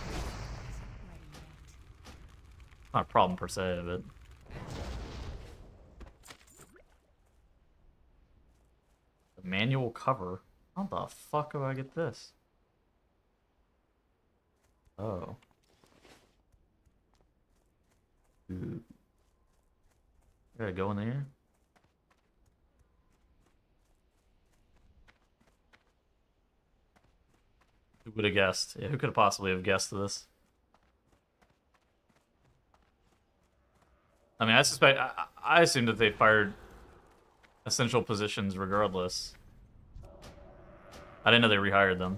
Speaker 1: Not a problem per se, but the manual cover. How the fuck do I get this? Oh. Ooh. Gotta go in there. Who would have guessed? Yeah, who could have possibly have guessed this? I mean, I assumed that they fired essential positions regardless. I didn't know they rehired them.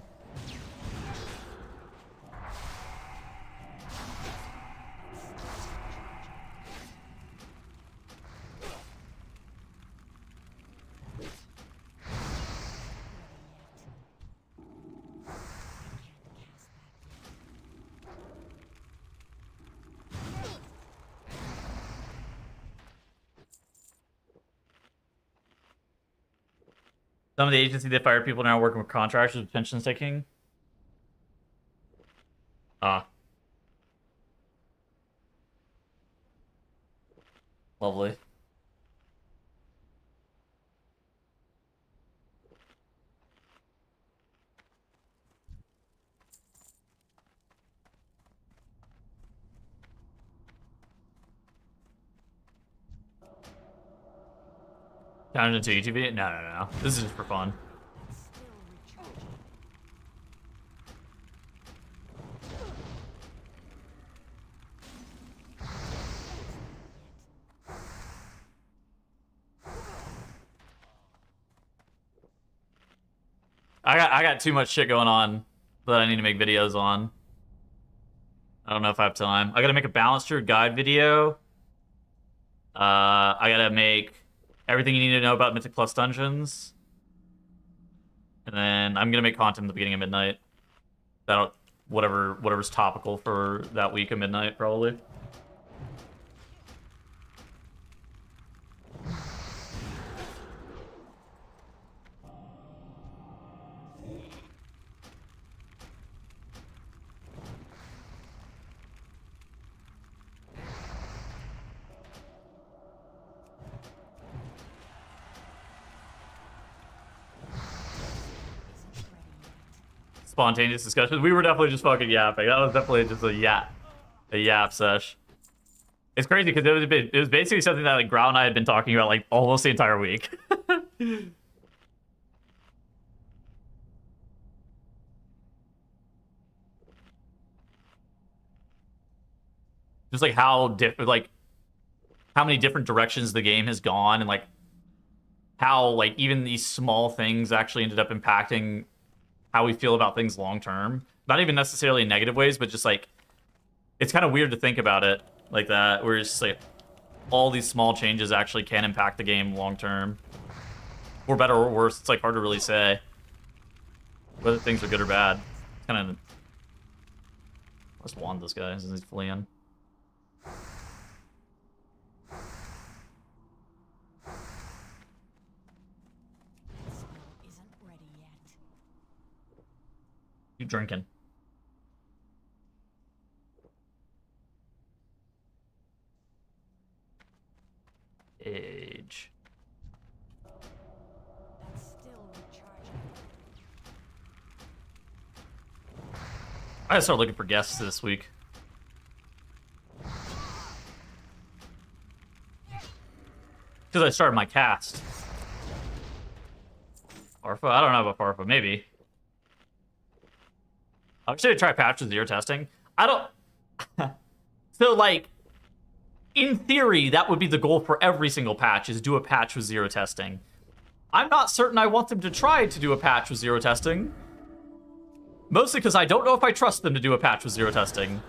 Speaker 1: Some of the agency that fired people are now working with contractors with pensions taking. Ah. Lovely. Turned into a YouTube video? No, no, no. This is just for fun. I got too much shit going on that I need to make videos on. I don't know if I have time. I gotta make a balanced guide video. I gotta make everything you need to know about Mythic Plus Dungeons. And then I'm gonna make content at the beginning of midnight. That'll whatever's topical for that week of midnight, probably. Spontaneous discussions. We were definitely just fucking yapping. That was definitely just a yap sesh. It's crazy because it was basically something that like Grau and I had been talking about like almost the entire week. Just like how many different directions the game has gone, and like how like even these small things actually ended up impacting how we feel about things long term. Not even necessarily in negative ways, but just like it's kind of weird to think about it like that, where it's just like all these small changes actually can impact the game long term, or better or worse. It's like hard to really say whether things are good or bad. It's kind of let's wand this guy since he's fleeing. You drinking? Age. I gotta start looking for guests this week. Because I started my cast. Farfa? I don't know about Farfa. Maybe. I'm just gonna try patch with zero testing. I don't. So, like, in theory, that would be the goal for every single patch, is do a patch with zero testing. I'm not certain I want them to try to do a patch with zero testing. Mostly because I don't know if I trust them to do a patch with zero testing.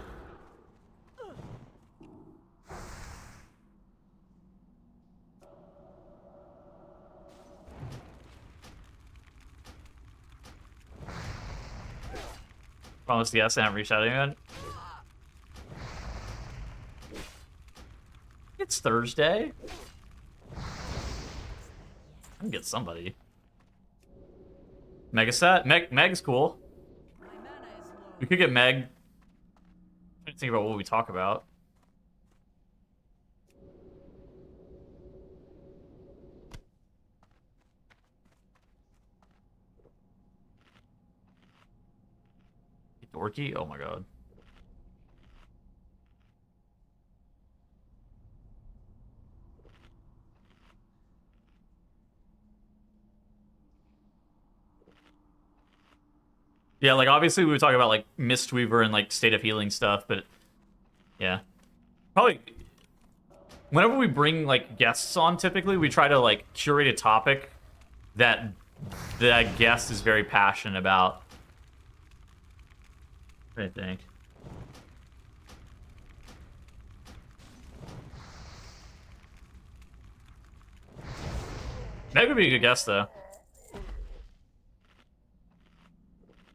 Speaker 1: Promise yes, I haven't reached out anyone. It's Thursday. I can get somebody. Megaset? Meg's cool. We could get Meg. I'm trying to think about what we talk about. Dorky? Oh my god. Yeah, like obviously we would talk about like Mistweaver and like State of Healing stuff, but yeah. Probably whenever we bring like guests on, typically we try to like curate a topic that the guest is very passionate about. I think. Meg would be a good guest, though.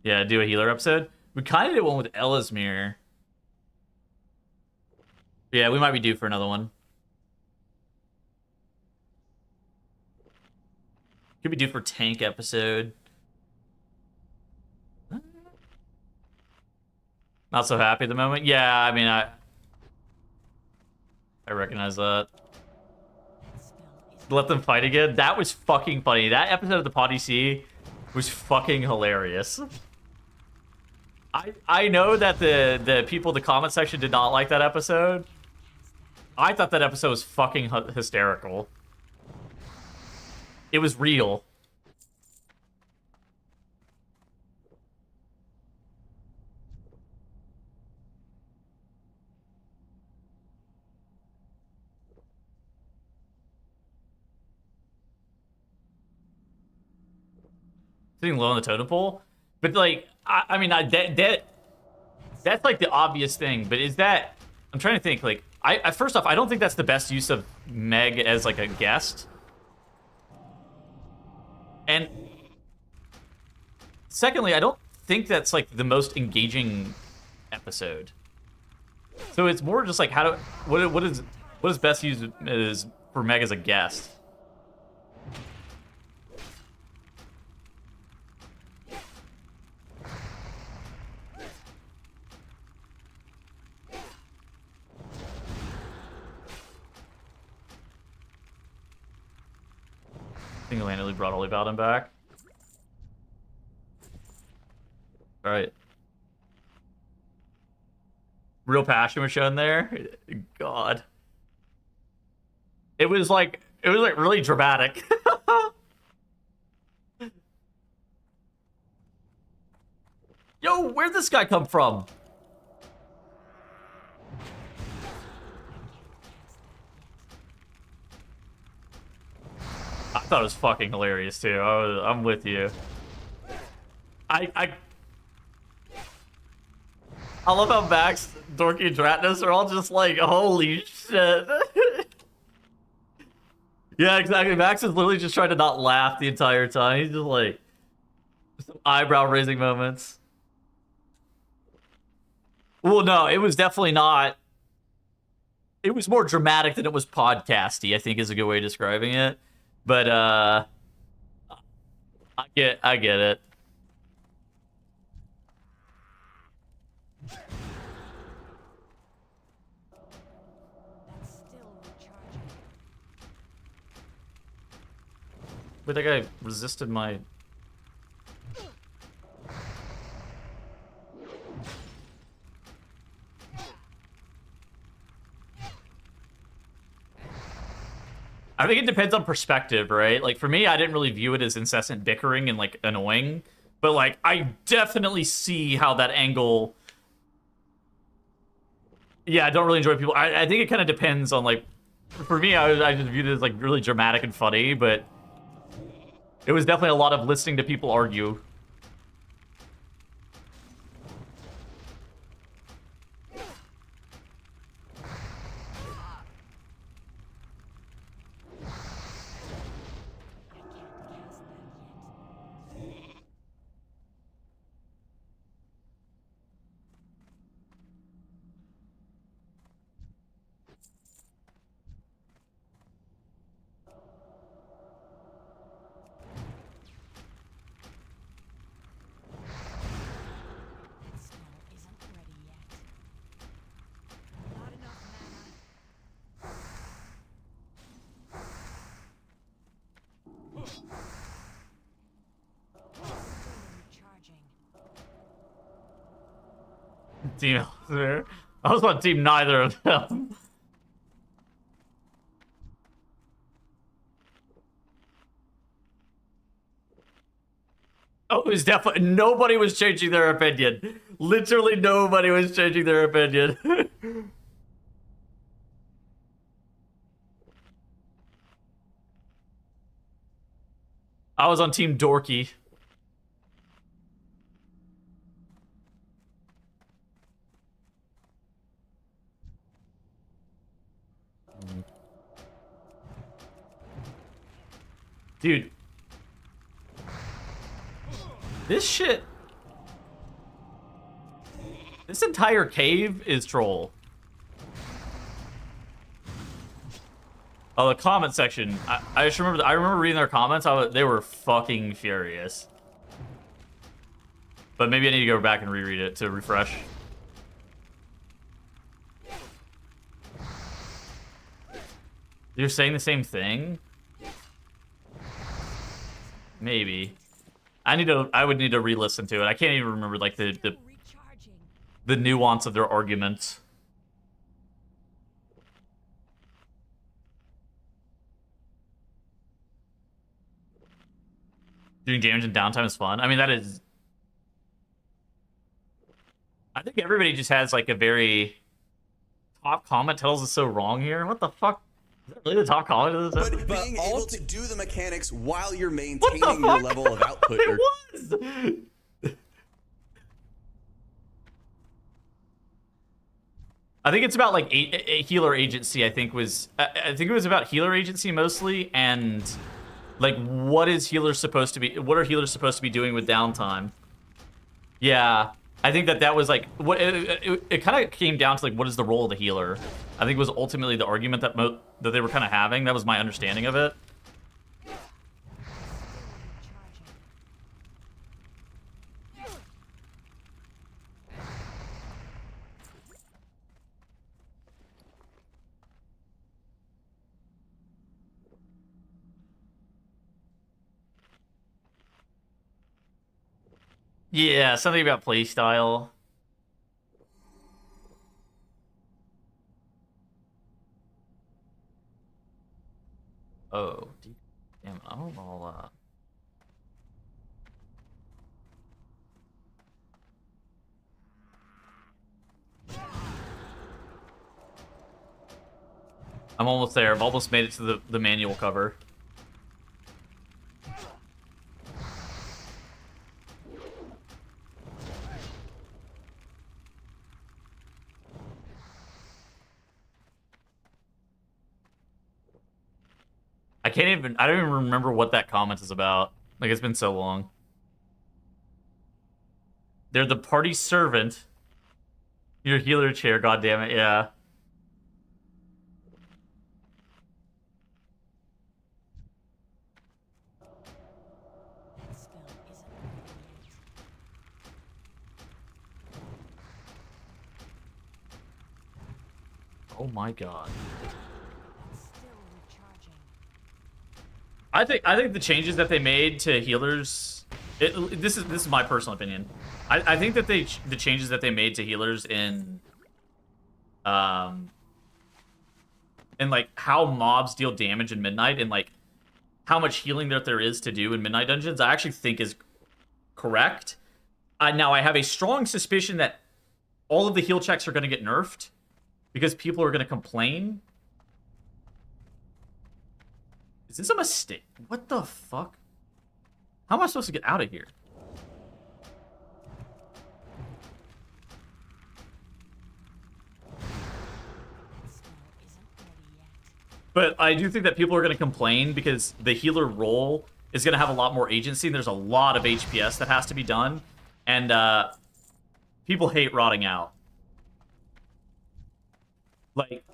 Speaker 1: Yeah, do a healer episode. We kind of did one with Ellesmere. Yeah, we might be due for another one. Could be due for tank episode. Not so happy at the moment. Yeah, I mean, I recognize that. Let them fight again. That was fucking funny. That episode of the Potty C was fucking hilarious. I know that the people in the comment section did not like that episode. I thought that episode was fucking hysterical. It was real. Sitting low on the totem pole, but like, I mean, that's like the obvious thing. But is that? I'm trying to think. Like, I first off, I don't think that's the best use of Meg as like a guest. And secondly, I don't think that's like the most engaging episode. So it's more just like what is best used is for Meg as a guest. Single-handedly brought Oli Bowden back. All right. Real passion was shown there. God. It was like really dramatic. Yo, where'd this guy come from? I thought it was fucking hilarious too. I'm with you. I love how Max, Dorky, and Dratnus are all just like, holy shit. Yeah, exactly. Max is literally just trying to not laugh the entire time. He's just like some eyebrow raising moments. Well, no, it was definitely not. It was more dramatic than it was podcasty, I think is a good way of describing it. But I get it. But that guy resisted my... I think it depends on perspective, right? Like, for me, I didn't really view it as incessant bickering and, like, annoying. But, like, I definitely see how that angle... Yeah, I don't really enjoy people... I think it kind of depends on, like... For me, I just viewed it as, like, really dramatic and funny, but... It was definitely a lot of listening to people argue. Team Elder. I was on team neither of them. Oh, it was definitely... Nobody was changing their opinion. Literally nobody was changing their opinion. I was on team Dorky. Dude. This shit... This entire cave is troll. Oh, the comment section. I just remember. I remember reading their comments. They were fucking furious. But maybe I need to go back and reread it to refresh. You're saying the same thing? Maybe. I would need to re-listen to it. I can't even remember like the nuance of their arguments. Doing damage in downtime is fun. I mean, that is... I think everybody just has, like, a very... Top comment tells us so wrong here. What the fuck? Is that really the top comment of this episode?
Speaker 9: But being able to do the mechanics while you're maintaining your level of output...
Speaker 1: It was! I think it's about, like, a healer agency, I think was... I think it was about healer agency mostly, and... Like, what is healers supposed to be... What are healers supposed to be doing with downtime? Yeah, I think that was, like... What it kind of came down to, like, what is the role of the healer? I think it was ultimately the argument that that they were kind of having. That was my understanding of it. Yeah, something about playstyle. Oh, damn it, I don't know all that. I'm almost there. I've almost made it to the manual cover. I don't even remember what that comment is about. Like, it's been so long. They're the party servant. Your healer chair, goddammit, yeah. Oh my god. I think the changes that they made to healers, this is my personal opinion. I think that the changes that they made to healers in like how mobs deal damage in Midnight and like how much healing that there is to do in Midnight Dungeons, I actually think is correct. Now I have a strong suspicion that all of the heal checks are going to get nerfed because people are going to complain. Is this a mistake? What the fuck? How am I supposed to get out of here? But I do think that people are going to complain because the healer role is going to have a lot more agency. And there's a lot of HPS that has to be done. And people hate rotting out. Like...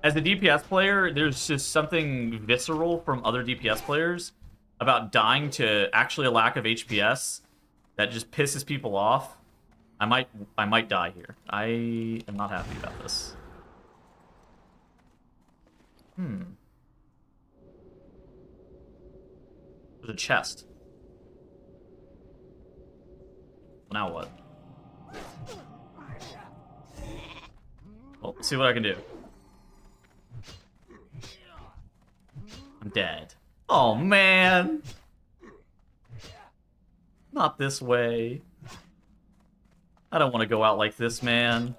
Speaker 1: As a DPS player, there's just something visceral from other DPS players about dying to actually a lack of HPS that just pisses people off. I might die here. I am not happy about this. There's a chest. Now what? Well, let's see what I can do. I'm dead. Oh, man. Not this way. I don't want to go out like this, man.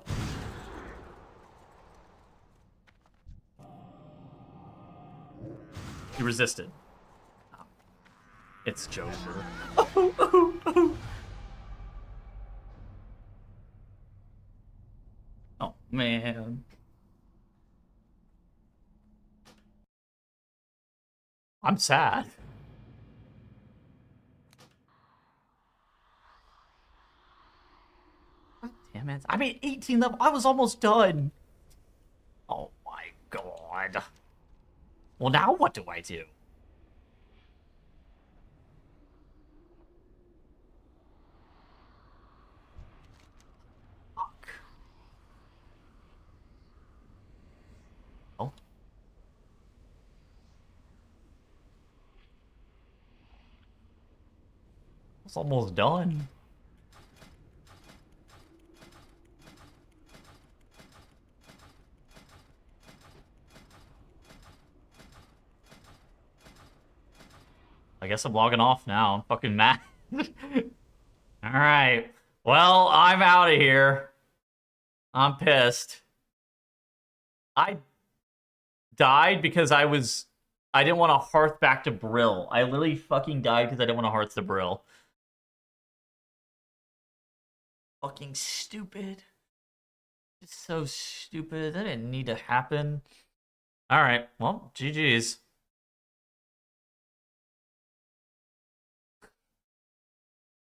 Speaker 1: He resisted. It's Joker. Oh, man. I'm sad. God damn it. I made 18 level. I was almost done. Oh my god. Well, now what do I do? Fuck. Oh. It's almost done. I guess I'm logging off now. I'm fucking mad. Alright. Well, I'm out of here. I'm pissed. I died because I didn't want to hearth back to Brill. I literally fucking died because I didn't want to hearth to Brill. Fucking stupid. It's so stupid. That didn't need to happen. Alright, well, GG's.